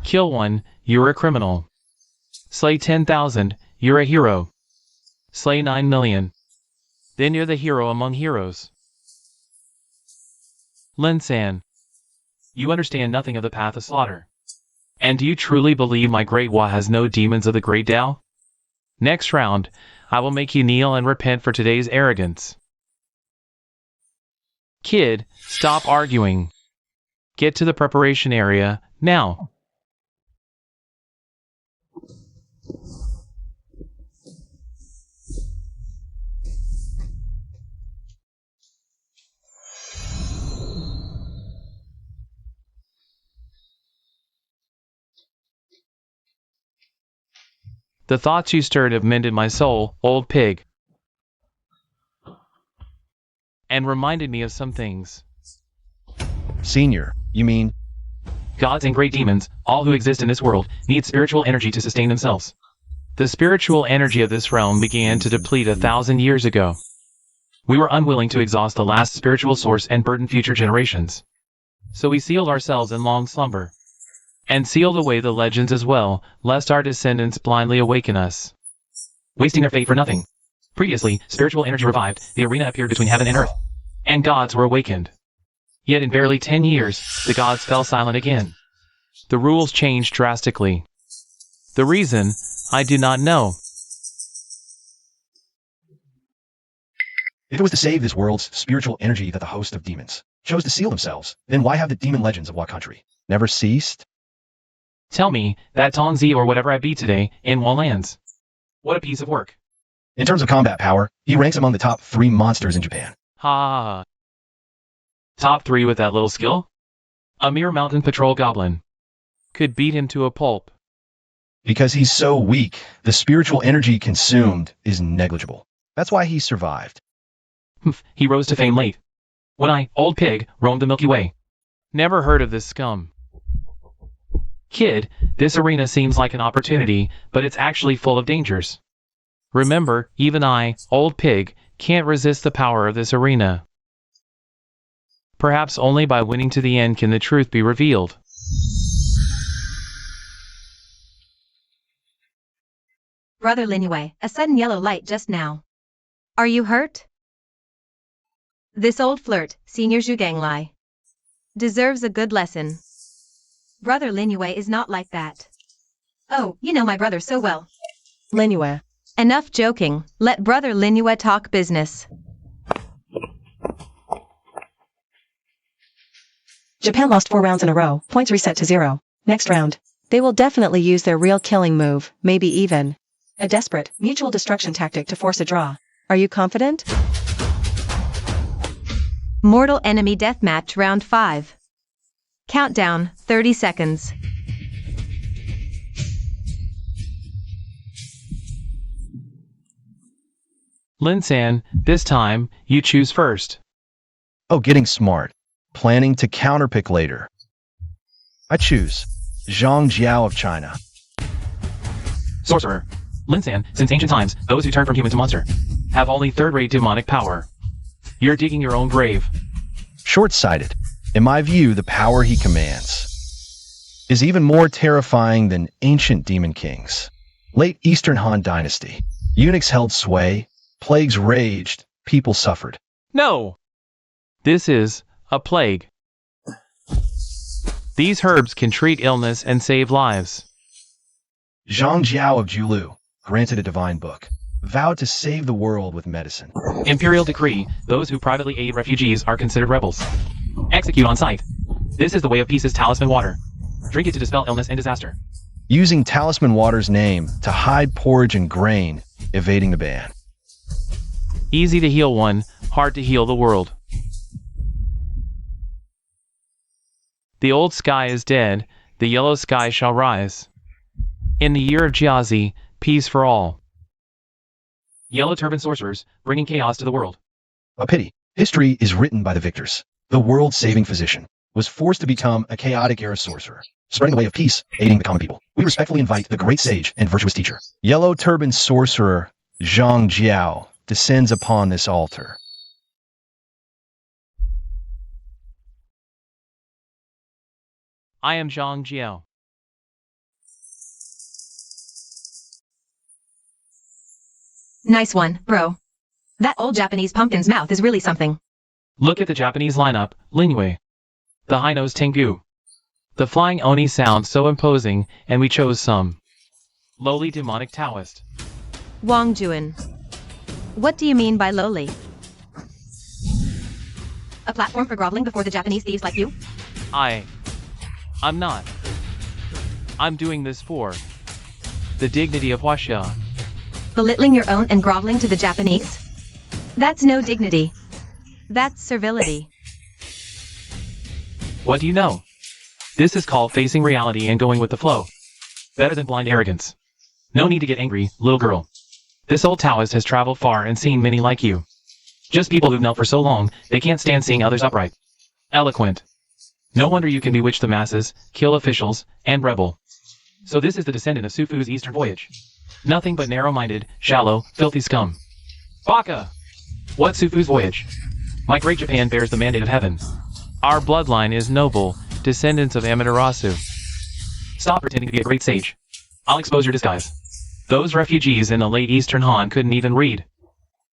Kill one, you're a criminal. Slay 10,000, you're a hero. Slay 9 million. Then you're the hero among heroes. Linsan, you understand nothing of the path of slaughter. And do you truly believe my great Wa has no demons of the great Tao? Next round, I will make you kneel and repent for today's arrogance. Kid, stop arguing. Get to the preparation area, now. The thoughts you stirred have mended my soul, old pig, and reminded me of some things. Senior, you mean? Gods and great demons, all who exist in this world, need spiritual energy to sustain themselves. The spiritual energy of this realm began to deplete 1,000 years ago. We were unwilling to exhaust the last spiritual source and burden future generations. So we sealed ourselves in long slumber. And sealed away the legends as well, lest our descendants blindly awaken us, wasting their fate for nothing. Previously, spiritual energy revived, the arena appeared between heaven and earth, and gods were awakened. Yet in barely 10 years, the gods fell silent again. The rules changed drastically. The reason, I do not know. If it was to save this world's spiritual energy that the host of demons chose to seal themselves, then why have the demon legends of Wa country never ceased? Tell me, that Tonzi or whatever I be today, in Wa lands. What a piece of work. In terms of combat power, he ranks among the top 3 monsters in Japan. Ha! Top 3 with that little skill? A mere mountain patrol goblin. Could beat him to a pulp. Because he's so weak, the spiritual energy consumed is negligible. That's why he survived. He rose to fame late. When I, old pig, roamed the Milky Way. Never heard of this scum. Kid, this arena seems like an opportunity, but it's actually full of dangers. Remember, even I, old pig, can't resist the power of this arena. Perhaps only by winning to the end can the truth be revealed. Brother Linue, a sudden yellow light just now. Are you hurt? This old flirt, Senior Zhuganglai, deserves a good lesson. Brother Linue is not like that. Oh, you know my brother so well. Linue. Enough joking, let Brother Linue talk business. Japan lost 4 rounds in a row, points reset to 0. Next round. They will definitely use their real killing move, maybe even a desperate, mutual destruction tactic to force a draw. Are you confident? Mortal Enemy Deathmatch Round 5. Countdown, 30 seconds. Linsan, this time, you choose first. Oh, getting smart. Planning to counterpick later. I choose Zhang Jiao of China. Sorcerer. Linsan, since ancient times, those who turn from human to monster have only third-rate demonic power. You're digging your own grave. Short-sighted. In my view, the power he commands is even more terrifying than ancient demon kings. Late Eastern Han Dynasty. Eunuchs held sway, plagues raged, people suffered. No! This is a plague. These herbs can treat illness and save lives. Zhang Jiao of Julu, granted a divine book, vowed to save the world with medicine. Imperial decree, those who privately aid refugees are considered rebels. Execute on sight. This is the way of peace's talisman water. Drink it to dispel illness and disaster. Using talisman water's name to hide porridge and grain, evading the ban. Easy to heal one, hard to heal the world. The old sky is dead, the yellow sky shall rise. In the year of Jiazi, peace for all. Yellow turban sorcerers, bringing chaos to the world. A pity. History is written by the victors. The world-saving physician. was forced to become a chaotic-era sorcerer, spreading the way of peace, aiding the common people. We respectfully invite the great sage and virtuous teacher, Yellow Turban Sorcerer Zhang Jiao, descends upon this altar. I am Zhang Jiao. Nice one, bro. That old Japanese pumpkin's mouth is really something. Look at the Japanese lineup, Lingwei. The high-nosed Tengu. The flying Oni sounds so imposing, and we chose some. Lowly demonic Taoist. Wang Juan. What do you mean by lowly? A platform for groveling before the Japanese thieves like you? I'm not. I'm doing this for the dignity of Huaxia. Belittling your own and groveling to the Japanese? That's no dignity. That's servility. What do you know? This is called facing reality and going with the flow. Better than blind arrogance. No need to get angry, little girl. This old Taoist has traveled far and seen many like you. Just people who've knelt for so long, they can't stand seeing others upright. Eloquent. No wonder you can bewitch the masses, kill officials, and rebel. So this is the descendant of Sufu's eastern voyage. Nothing but narrow-minded, shallow, filthy scum. Baka! What's Sufu's voyage? My great Japan bears the mandate of heaven. Our bloodline is noble, descendants of Amaterasu. Stop pretending to be a great sage. I'll expose your disguise. Those refugees in the late Eastern Han couldn't even read.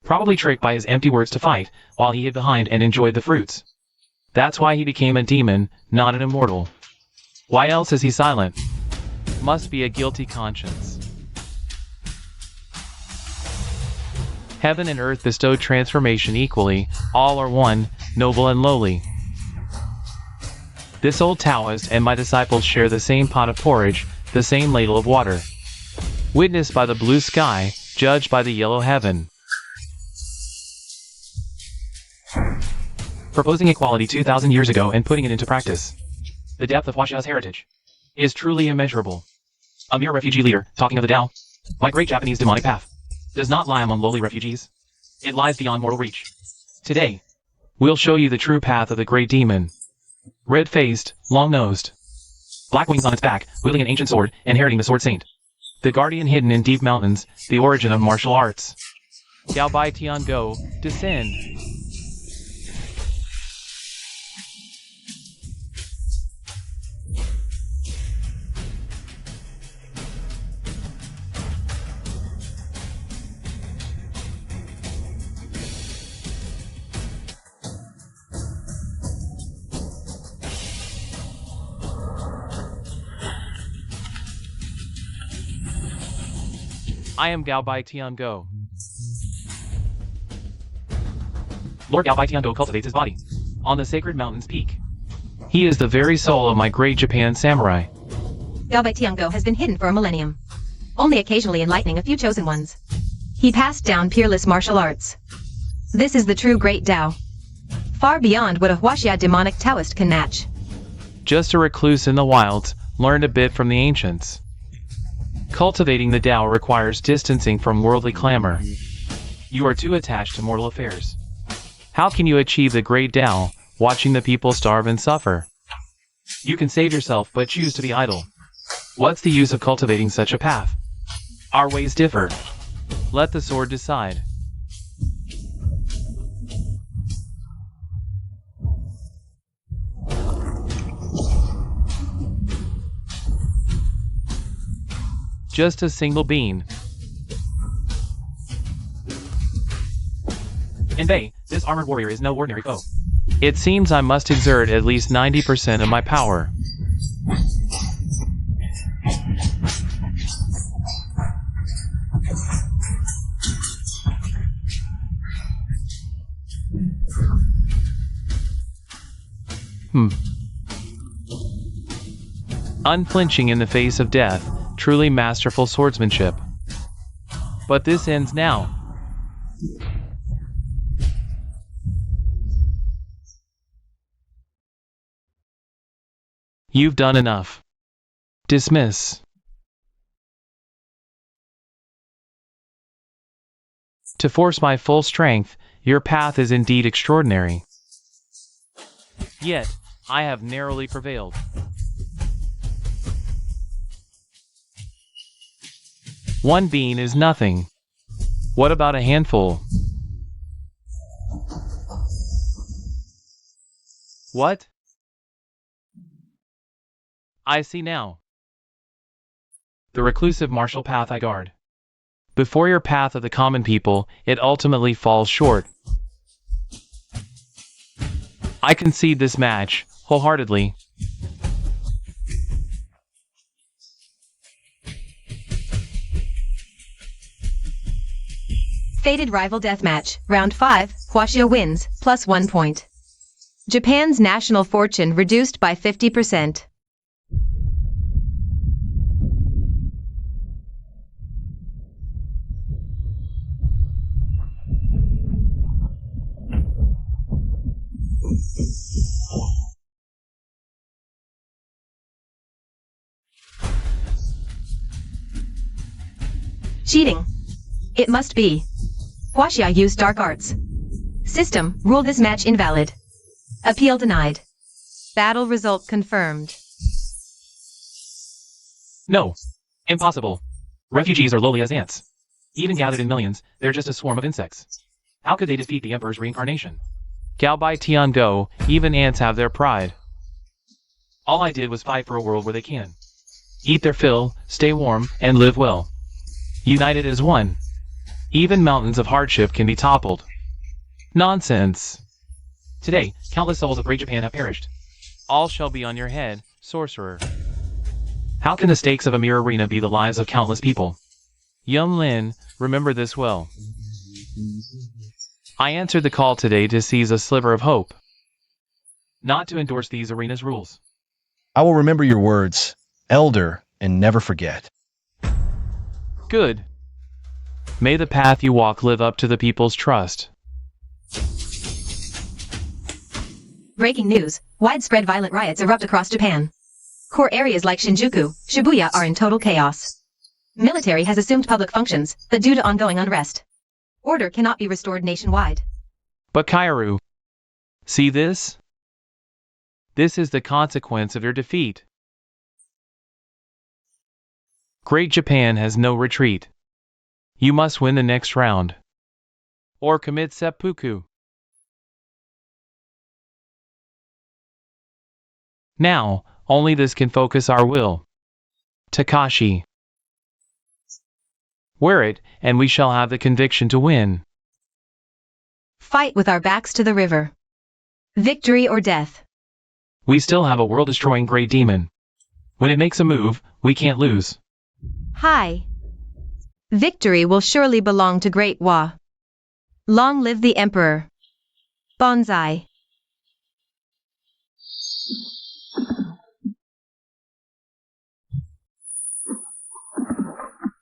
Probably tricked by his empty words to fight, while he hid behind and enjoyed the fruits. That's why he became a demon, not an immortal. Why else is he silent? Must be a guilty conscience. Heaven and earth bestowed transformation equally, all are one, noble and lowly. This old Taoist and my disciples share the same pot of porridge, the same ladle of water. Witnessed by the blue sky, judged by the yellow heaven. Proposing equality 2,000 years ago and putting it into practice. The depth of Huaxia's heritage is truly immeasurable. A mere refugee leader, talking of the Tao. My great Japanese demonic path does not lie among lowly refugees. It lies beyond mortal reach. Today, we'll show you the true path of the great demon. Red-faced, long-nosed. Black wings on its back, wielding an ancient sword, inheriting the sword saint. The guardian hidden in deep mountains, the origin of martial arts. Gao Bai Tian Go, descend. I am Gao Bai Tian Go. Lord Gao Bai Tian Go cultivates his body on the sacred mountain's peak. He is the very soul of my great Japan samurai. Gao Bai Tiango has been hidden for a millennium, only occasionally enlightening a few chosen ones. He passed down peerless martial arts. This is the true great Tao, far beyond what a Huaxia demonic Taoist can match. Just a recluse in the wilds, learned a bit from the ancients. Cultivating the Tao requires distancing from worldly clamor. You are too attached to mortal affairs. How can you achieve the great Tao, watching the people starve and suffer? You can save yourself but choose to be idle. What's the use of cultivating such a path? Our ways differ. Let the sword decide. Just a single bean. In Bay, this armored warrior is no ordinary foe. It seems I must exert at least 90% of my power. Unflinching in the face of death, truly masterful swordsmanship. But this ends now. You've done enough. Dismiss. To force my full strength, your path is indeed extraordinary. Yet, I have narrowly prevailed. One bean is nothing. What about a handful? What? I see now. The reclusive martial path I guard. Before your path of the common people, it ultimately falls short. I concede this match, wholeheartedly. Fated Rival Deathmatch, Round 5, Huaxia wins, plus 1 point. Japan's national fortune reduced by 50%. Cheating. It must be. Huaxia used dark arts. System, rule this match invalid. Appeal denied. Battle result confirmed. No. Impossible. Refugees are lowly as ants. Even gathered in millions, they're just a swarm of insects. How could they defeat the Emperor's reincarnation? Gao Bai Tian Go, even ants have their pride. All I did was fight for a world where they can eat their fill, stay warm, and live well. United as one. Even mountains of hardship can be toppled. Nonsense. Today, countless souls of great Japan have perished. All shall be on your head, sorcerer. How can the stakes of a mere arena be the lives of countless people? Young Lin, remember this well. I answered the call today to seize a sliver of hope. Not to endorse these arenas' rules. I will remember your words, elder, and never forget. Good. May the path you walk live up to the people's trust. Breaking news. Widespread violent riots erupt across Japan. Core areas like Shinjuku, Shibuya are in total chaos. Military has assumed public functions, but due to ongoing unrest, order cannot be restored nationwide. But Kairu, see this? This is the consequence of your defeat. Great Japan has no retreat. You must win the next round. Or commit seppuku. Now, only this can focus our will. Takashi. Wear it, and we shall have the conviction to win. Fight with our backs to the river. Victory or death. We still have a world-destroying great demon. When it makes a move, we can't lose. Hi. Victory will surely belong to Great Wa. Long live the Emperor. Bonsai.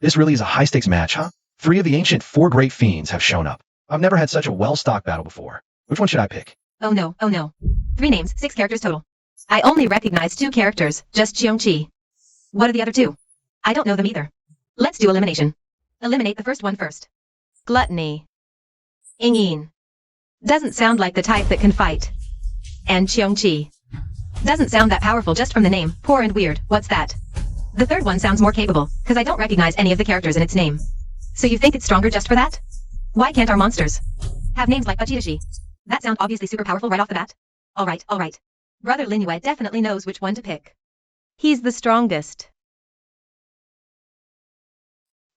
This really is a high-stakes match, huh? 3 of the ancient 4 great fiends have shown up. I've never had such a well-stocked battle before. Which one should I pick? Oh no, oh no. 3 names, 6 characters total. I only recognize 2 characters, just Cheongchi. What are the other 2? I don't know them either. Let's do elimination. Eliminate the first one first. Gluttony. Ingyin. Doesn't sound like the type that can fight. And Cheongchi. Doesn't sound that powerful just from the name. Poor and weird. What's that? The third one sounds more capable, because I don't recognize any of the characters in its name. So you think it's stronger just for that? Why can't our monsters have names like Bachitashi? That sounds obviously super powerful right off the bat. Alright, alright. Brother Linyue definitely knows which one to pick. He's the strongest.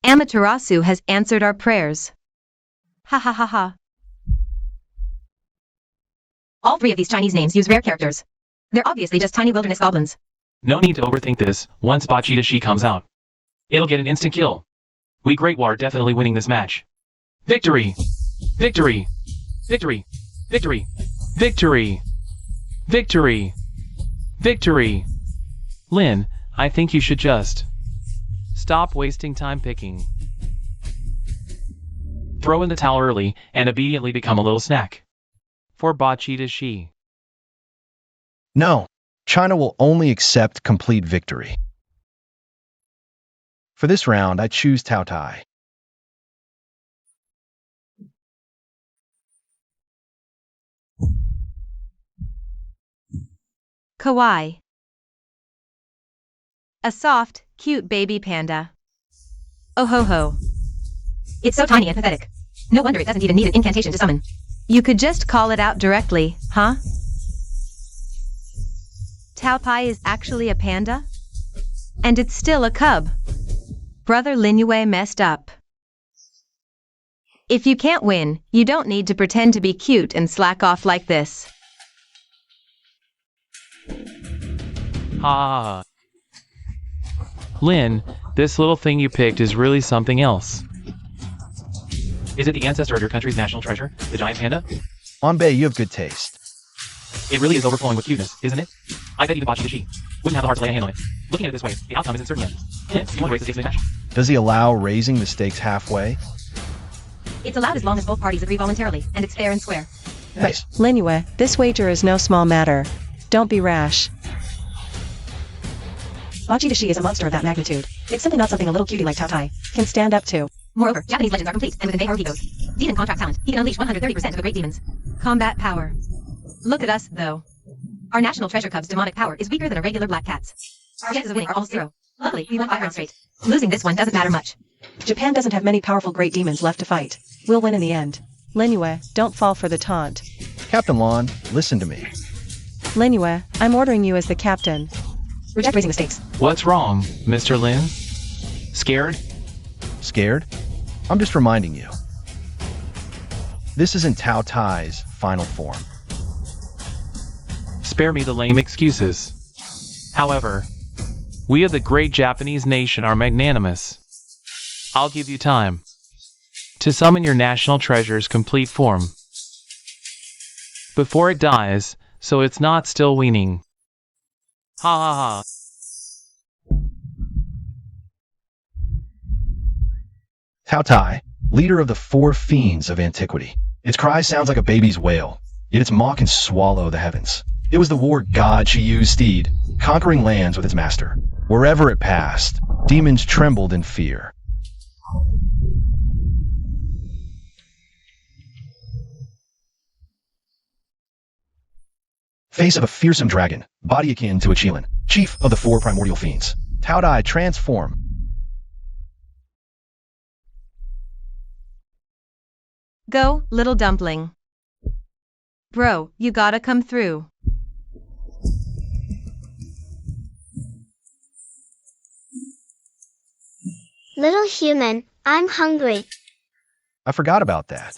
Amaterasu has answered our prayers. Ha ha ha ha. All 3 of these Chinese names use rare characters. They're obviously just tiny wilderness goblins. No need to overthink this. Once Bachitashi comes out, it'll get an instant kill. We Great War are definitely winning this match. Victory! Victory! Victory! Victory! Victory! Victory! Victory! Lin, I think you should just stop wasting time picking. Throw in the towel early and obediently become a little snack. For Bachitashi. No. China will only accept complete victory. For this round, I choose Tao Tai. Kawaii. A soft, cute baby panda. Oh ho ho. It's so tiny and pathetic. No wonder it doesn't even need an incantation to summon. You could just call it out directly, huh? Tao Pai is actually a panda? And it's still a cub. Brother Linyue messed up. If you can't win, you don't need to pretend to be cute and slack off like this. Ha. Lin, this little thing you picked is really something else. Is it the ancestor of your country's national treasure, the giant panda? Onbei, you have good taste. It really is overflowing with cuteness, isn't it? I bet even Bachi Dashi wouldn't have the heart to lay a hand on it. Looking at it this way, the outcome isn't certain yet. You want to raise the stakes in the match. Does he allow raising the stakes halfway? It's allowed as long as both parties agree voluntarily, and it's fair and square. Nice. Linyue, this wager is no small matter. Don't be rash. Bachi Dashi is a monster of that magnitude. It's simply not something a little cutie like Tao Tai can stand up to. Moreover, Japanese legends are complete, and with Enbei goes. Demon contract talent. He can unleash 130% of the great demons. Combat power. Look at us, though. Our national treasure cub's demonic power is weaker than a regular black cat's. Our chances of winning are all 0. Luckily, we won 5 rounds straight. Losing this one doesn't matter much. Japan doesn't have many powerful great demons left to fight. We'll win in the end. Linyue, don't fall for the taunt. Captain Lon, listen to me. Linyue, I'm ordering you as the captain. Reject raising the stakes. What's wrong, Mr. Lin? Scared? Scared? I'm just reminding you. This isn't Tao Tai's final form. Spare me the lame excuses. However, we of the great Japanese nation are magnanimous. I'll give you time to summon your national treasure's complete form before it dies, so it's not still weaning. Ha ha ha. Tao Tai, leader of the 4 fiends of antiquity. Its cry sounds like a baby's wail, yet its maw can swallow the heavens. It was the war god she used steed, conquering lands with its master. Wherever it passed, demons trembled in fear. Face of a fearsome dragon, body akin to a Qilin, chief of the 4 primordial fiends. Tao Tai transform. Go, little dumpling. Bro, you gotta come through. Little human, I'm hungry. I forgot about that.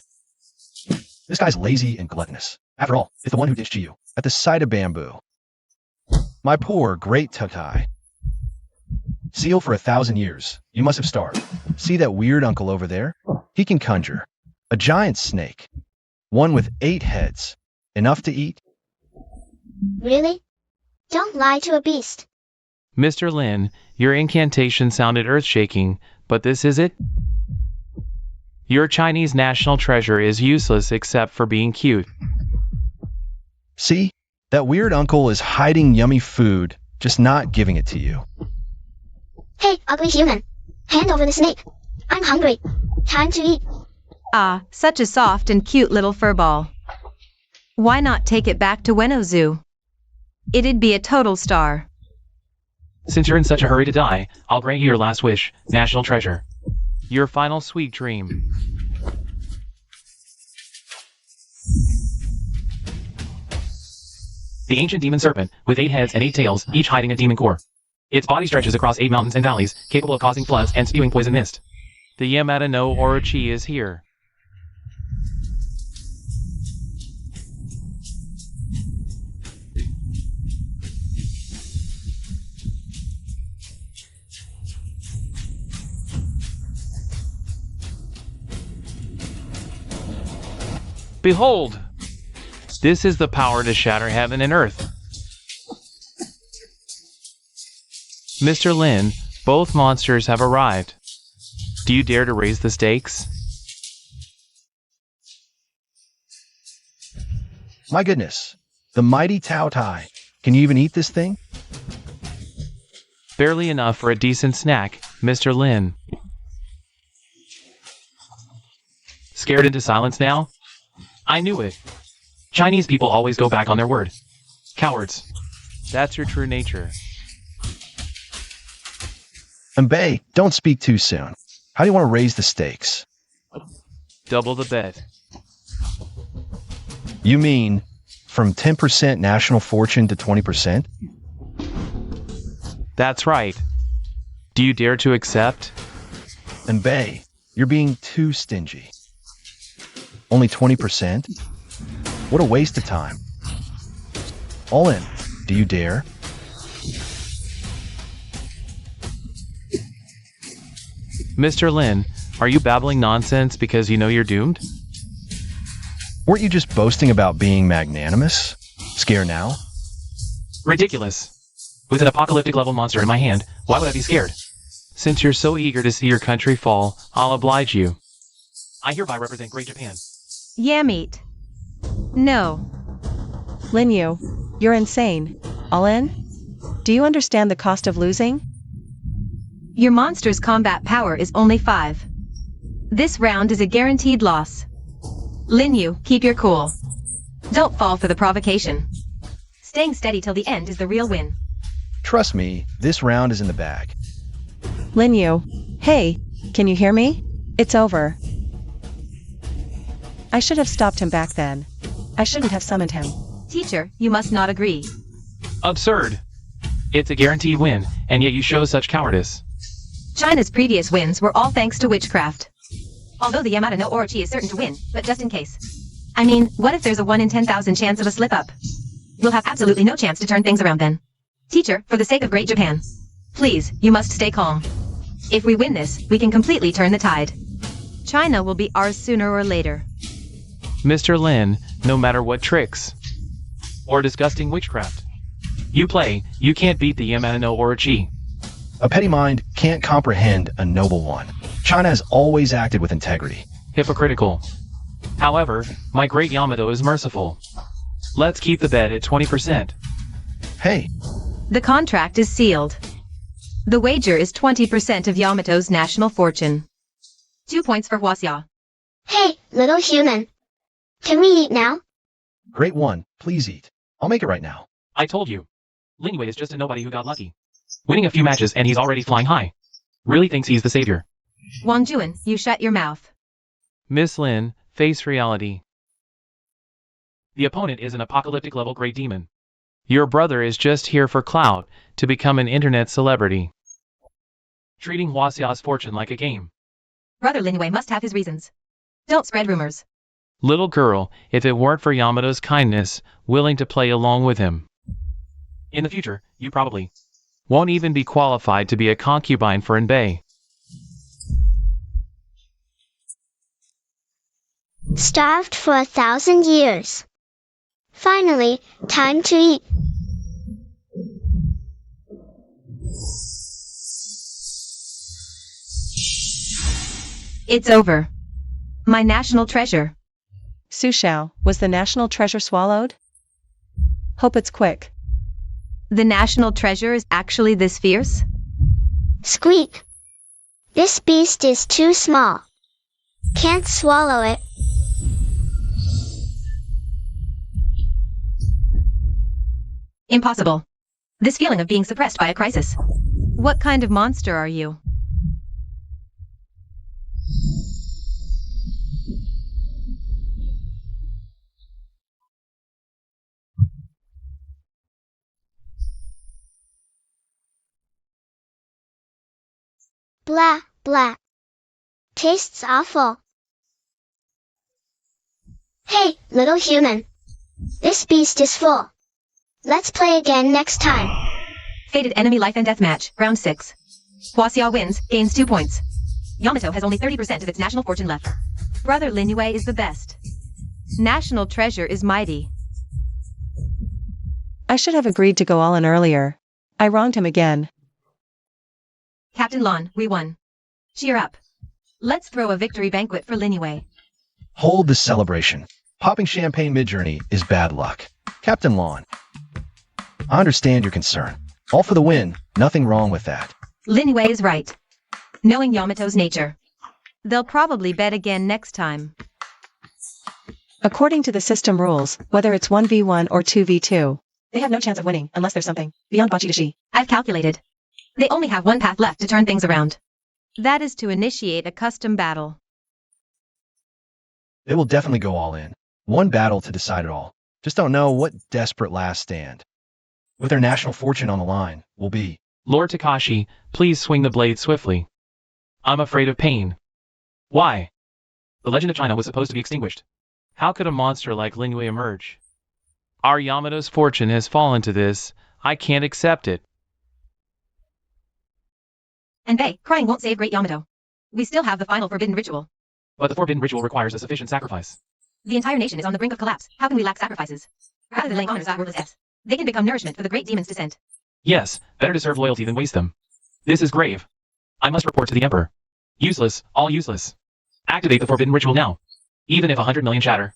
This guy's lazy and gluttonous. After all, it's the one who ditched you at the sight of bamboo. My poor, great Tao Tai. Seal for 1,000 years. You must have starved. See that weird uncle over there? He can conjure. A giant snake. One with 8 heads. Enough to eat? Really? Don't lie to a beast. Mr. Lin, your incantation sounded earth-shaking, but this is it? Your Chinese national treasure is useless except for being cute. See? That weird uncle is hiding yummy food, just not giving it to you. Hey, ugly human. Hand over the snake. I'm hungry. Time to eat. Ah, such a soft and cute little furball. Why not take it back to Ueno Zoo? It'd be a total star. Since you're in such a hurry to die, I'll grant you your last wish, national treasure. Your final sweet dream. The ancient demon serpent, with 8 heads and 8 tails, each hiding a demon core. Its body stretches across 8 mountains and valleys, capable of causing floods and spewing poison mist. The Yamata no Orochi is here. Behold! This is the power to shatter heaven and earth. Mr. Lin, both monsters have arrived. Do you dare to raise the stakes? My goodness. The mighty Tao Tai. Can you even eat this thing? Barely enough for a decent snack, Mr. Lin. Scared into silence now? I knew it. Chinese people always go back on their word. Cowards. That's your true nature. And Bay, don't speak too soon. How do you want to raise the stakes? Double the bet. You mean from 10% national fortune to 20%? That's right. Do you dare to accept? And Bay, you're being too stingy. Only 20%? What a waste of time. All in. Do you dare? Mr. Lin, are you babbling nonsense because you know you're doomed? Weren't you just boasting about being magnanimous? Scare now? Ridiculous. With an apocalyptic level monster in my hand, why would I be scared? Since you're so eager to see your country fall, I'll oblige you. I hereby represent Great Japan. Yeah, meat. No. Lin Yu, you're insane. All in? Do you understand the cost of losing? Your monster's combat power is only 5. This round is a guaranteed loss. Lin Yu, keep your cool. Don't fall for the provocation. Staying steady till the end is the real win. Trust me, this round is in the bag. Lin Yu, hey, can you hear me? It's over. I should have stopped him back then. I shouldn't have summoned him. Teacher, you must not agree. Absurd. It's a guaranteed win, and yet you show such cowardice. China's previous wins were all thanks to witchcraft. Although the Yamato no Orochi is certain to win, but just in case. I mean, what if there's a 1 in 10,000 chance of a slip-up? We'll have absolutely no chance to turn things around then. Teacher, for the sake of Great Japan, please, you must stay calm. If we win this, we can completely turn the tide. China will be ours sooner or later. Mr. Lin, no matter what tricks or disgusting witchcraft you play, you can't beat the Yamato no Orochi. A petty mind can't comprehend a noble one. China has always acted with integrity. Hypocritical. However, my great Yamato is merciful. Let's keep the bet at 20%. Hey, The contract is sealed. The wager is 20% of Yamato's national fortune. 2 points for Huaxia. Hey, little human. Can we eat now? great one, please eat. I'll make it right now. I told you. Lin Yu is just a nobody who got lucky. Winning a few matches and he's already flying high. Really thinks he's the savior. Wang Juan, you shut your mouth. Miss Lin, face reality. The opponent is an apocalyptic level great demon. Your brother is just here for clout, to become an internet celebrity. Treating Huaxia's fortune like a game. Brother Lin Yu must have his reasons. Don't spread rumors. Little girl, if it weren't for Yamato's kindness, willing to play along with him. In the future, you probably won't even be qualified to be a concubine for Enbei. Starved for 1,000 years. Finally, time to eat. It's over. My national treasure. Su Xiao, was the national treasure swallowed? Hope it's quick. The national treasure is actually this fierce? Squeak. This beast is too small. Can't swallow it. Impossible. This feeling of being suppressed by a crisis. What kind of monster are you? Blah, blah. Tastes awful. Hey, little human. This beast is full. Let's play again next time. Fated enemy life and death match, round 6. Huaxia wins, gains 2 points. Yamato has only 30% of its national fortune left. Brother Lin Yu is the best. National treasure is mighty. I should have agreed to go all in earlier. I wronged him again. Captain Lon, we won. Cheer up. Let's throw a victory banquet for Lin Yu. Hold the celebration. Popping champagne mid-journey is bad luck. Captain Lawn, I understand your concern. All for the win, nothing wrong with that. Lin Yu is right. Knowing Yamato's nature. They'll probably bet again next time. According to the system rules, whether it's 1v1 or 2v2, They have no chance of winning unless there's something beyond Bachi Dashi. I've calculated. They only have one path left to turn things around. That is to initiate a custom battle. They will definitely go all in. One battle to decide it all. Just don't know what desperate last stand, with their national fortune on the line, will be. Lord Takashi, please swing the blade swiftly. I'm afraid of pain. Why? The legend of China was supposed to be extinguished. How could a monster like Lin Yue emerge? Our Yamato's fortune has fallen to this. I can't accept it. And Bei, crying won't save great Yamato. We still have the final forbidden ritual. But the forbidden ritual requires a sufficient sacrifice. The entire nation is on the brink of collapse. How can we lack sacrifices? Rather than laying honors at worthless S, they can become nourishment for the great demon's descent. Yes, better to serve loyalty than waste them. This is grave. I must report to the Emperor. Useless, all useless. Activate the forbidden ritual now. Even if 100 million shatter.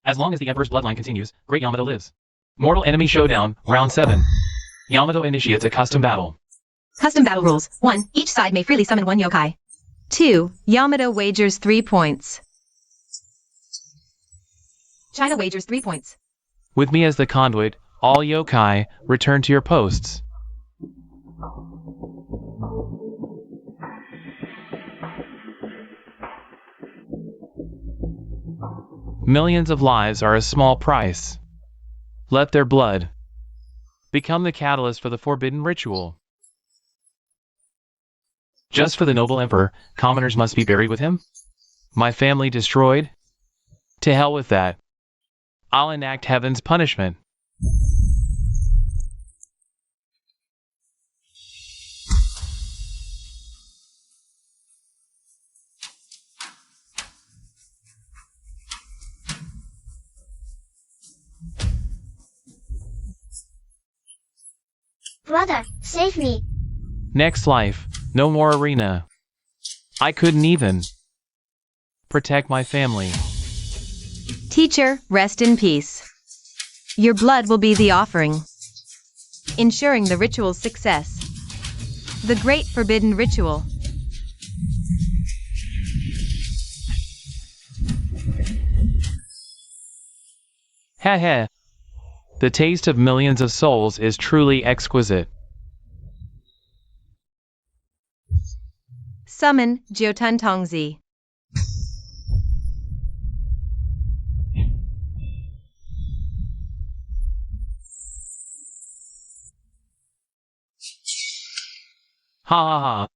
As long as the Emperor's bloodline continues, Great Yamato lives. Mortal Enemy Showdown, Round 7. Yamato initiates a custom battle. Custom battle rules. 1. Each side may freely summon one yokai. 2. Yamato wagers 3 points. China wagers 3 points. With me as the conduit, all yokai, return to your posts. Millions of lives are a small price. Let their blood become the catalyst for the forbidden ritual. Just for the noble emperor, commoners must be buried with him? My family destroyed? To hell with that. I'll enact heaven's punishment. Brother, save me. Next life, no more arena. I couldn't even protect my family. Teacher, rest in peace. Your blood will be the offering, ensuring the ritual's success. The Great Forbidden Ritual. Ha ha. The taste of millions of souls is truly exquisite. Summon Jiotun Tongzi. Ha ha ha.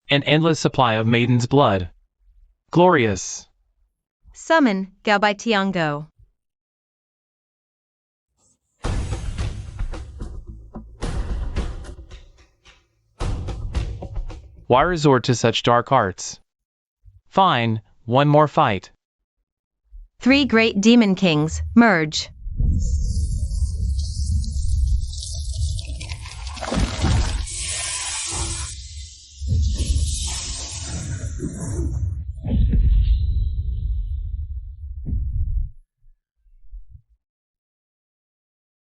An endless supply of maiden's blood. Glorious. Summon Gaobai Tiango. Why resort to such dark arts? Fine, one more fight. 3 great demon kings merge.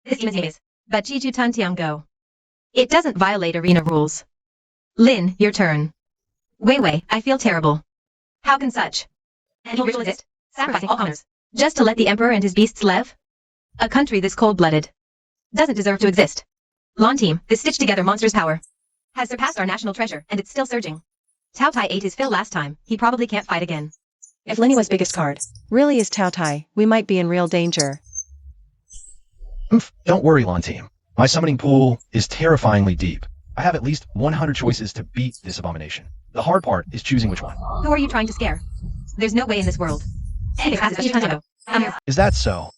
This demon's name is Bachiju Tantiango. It doesn't violate arena rules. Lin, your turn. Wei Wei, I feel terrible. How can such an evil ritual exist? Sacrificing all commoners, just to let the emperor and his beasts live? A country this cold-blooded doesn't deserve to exist. Lawn team, this stitched-together monster's power has surpassed our national treasure, and it's still surging. Tao Tai ate his fill last time. He probably can't fight again. If Lin Yue's biggest card Really is Tao Tai, we might be in real danger. Don't worry, Lawn Team. My summoning pool is terrifyingly deep. I have at least 100 choices to beat this abomination. The hard part is choosing which one. Who are you trying to scare? There's no way in this world. Is that so?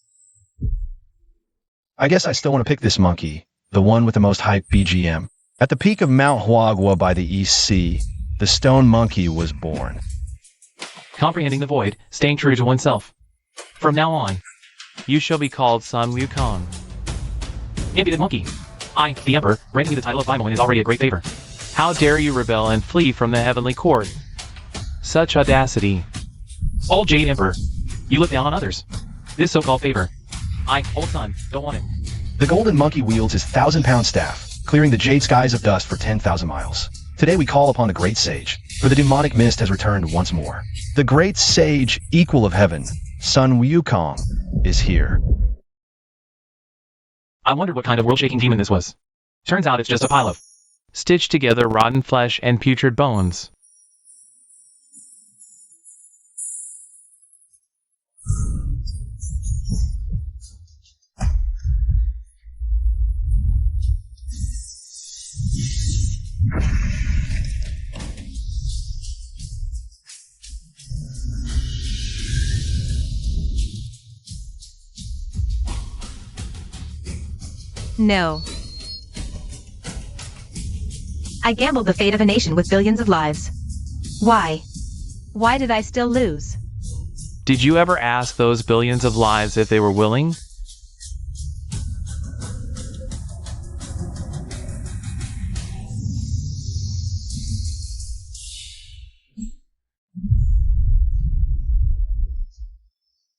I guess I still want to pick this monkey, the one with the most hype BGM. At the peak of Mount Huagua by the East Sea, the stone monkey was born. Comprehending the void, staying true to oneself. From now on, you shall be called Sun Wukong. Impudent monkey. I, the Emperor, granting you the title of Daimon is already a great favor. How dare you rebel and flee from the heavenly court? Such audacity. Old Jade Emperor, you look down on others. This so-called favor. I, old son, don't want it. The golden monkey wields his 1,000-pound staff, clearing the jade skies of dust for 10,000 miles. Today we call upon the great sage, for the demonic mist has returned once more. The great sage, equal of heaven, Sun Wukong, is here. I wondered what kind of world-shaking demon this was. Turns out it's just a pile of stitched together rotten flesh and putrid bones. No. I gambled the fate of a nation with billions of lives. Why? Why did I still lose? Did you ever ask those billions of lives if they were willing?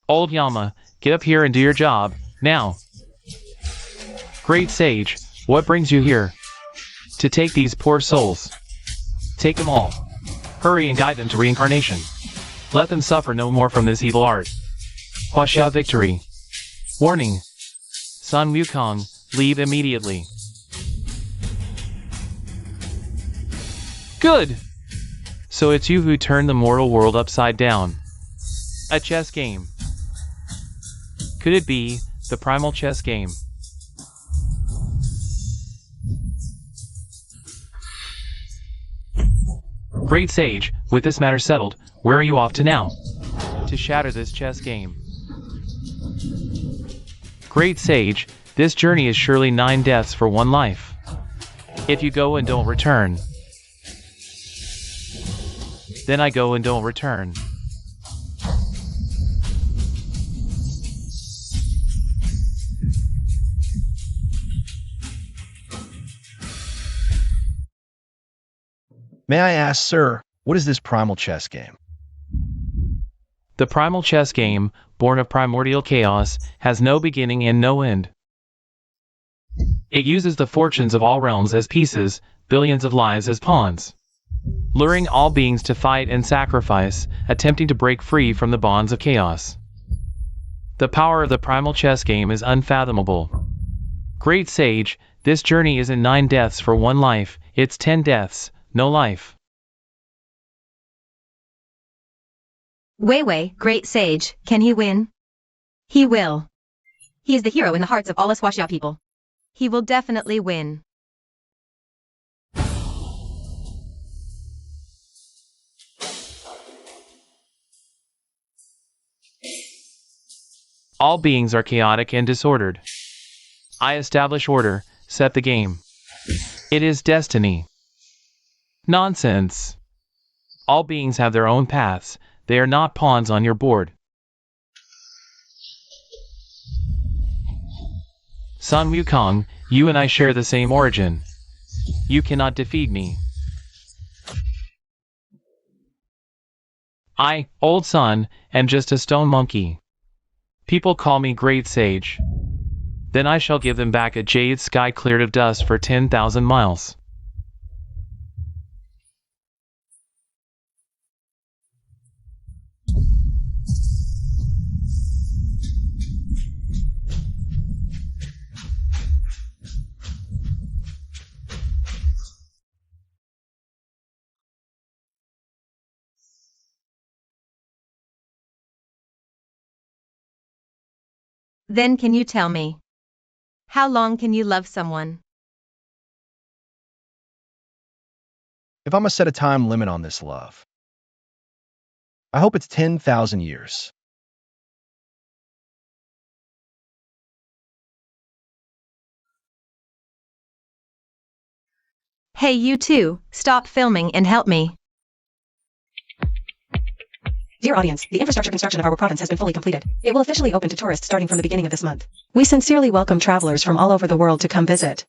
Old Yama, get up here and do your job, now. Great Sage, what brings you here? To take these poor souls. Take them all. Hurry and guide them to reincarnation. Let them suffer no more from this evil art. Huaxia victory. Warning. Sun Wukong, leave immediately. Good! So it's you who turned the mortal world upside down. A chess game. Could it be the primal chess game? Great Sage, with this matter settled, where are you off to now? To shatter this chess game. Great Sage, this journey is surely 9 deaths for 1 life. If you go and don't return, then I go and don't return. May I ask, sir, what is this primal chess game? The primal chess game, born of primordial chaos, has no beginning and no end. It uses the fortunes of all realms as pieces, billions of lives as pawns, luring all beings to fight and sacrifice, attempting to break free from the bonds of chaos. The power of the primal chess game is unfathomable. Great Sage, this journey isn't 9 deaths for 1 life, it's 10 deaths, no life. Wei Wei, Great Sage, can he win? He will. He is the hero in the hearts of all us Huaxia people. He will definitely win. All beings are chaotic and disordered. I establish order, set the game. It is destiny. Nonsense. All beings have their own paths, they are not pawns on your board. Sun Wukong, you and I share the same origin. You cannot defeat me. I, Old Sun, am just a stone monkey. People call me Great Sage. Then I shall give them back a jade sky cleared of dust for 10,000 miles. Then can you tell me? How long can you love someone? If I'm gonna set a time limit on this love, I hope it's 10,000 years. Hey, you two, stop filming and help me. Dear audience, the infrastructure construction of our province has been fully completed. It will officially open to tourists starting from the beginning of this month. We sincerely welcome travelers from all over the world to come visit.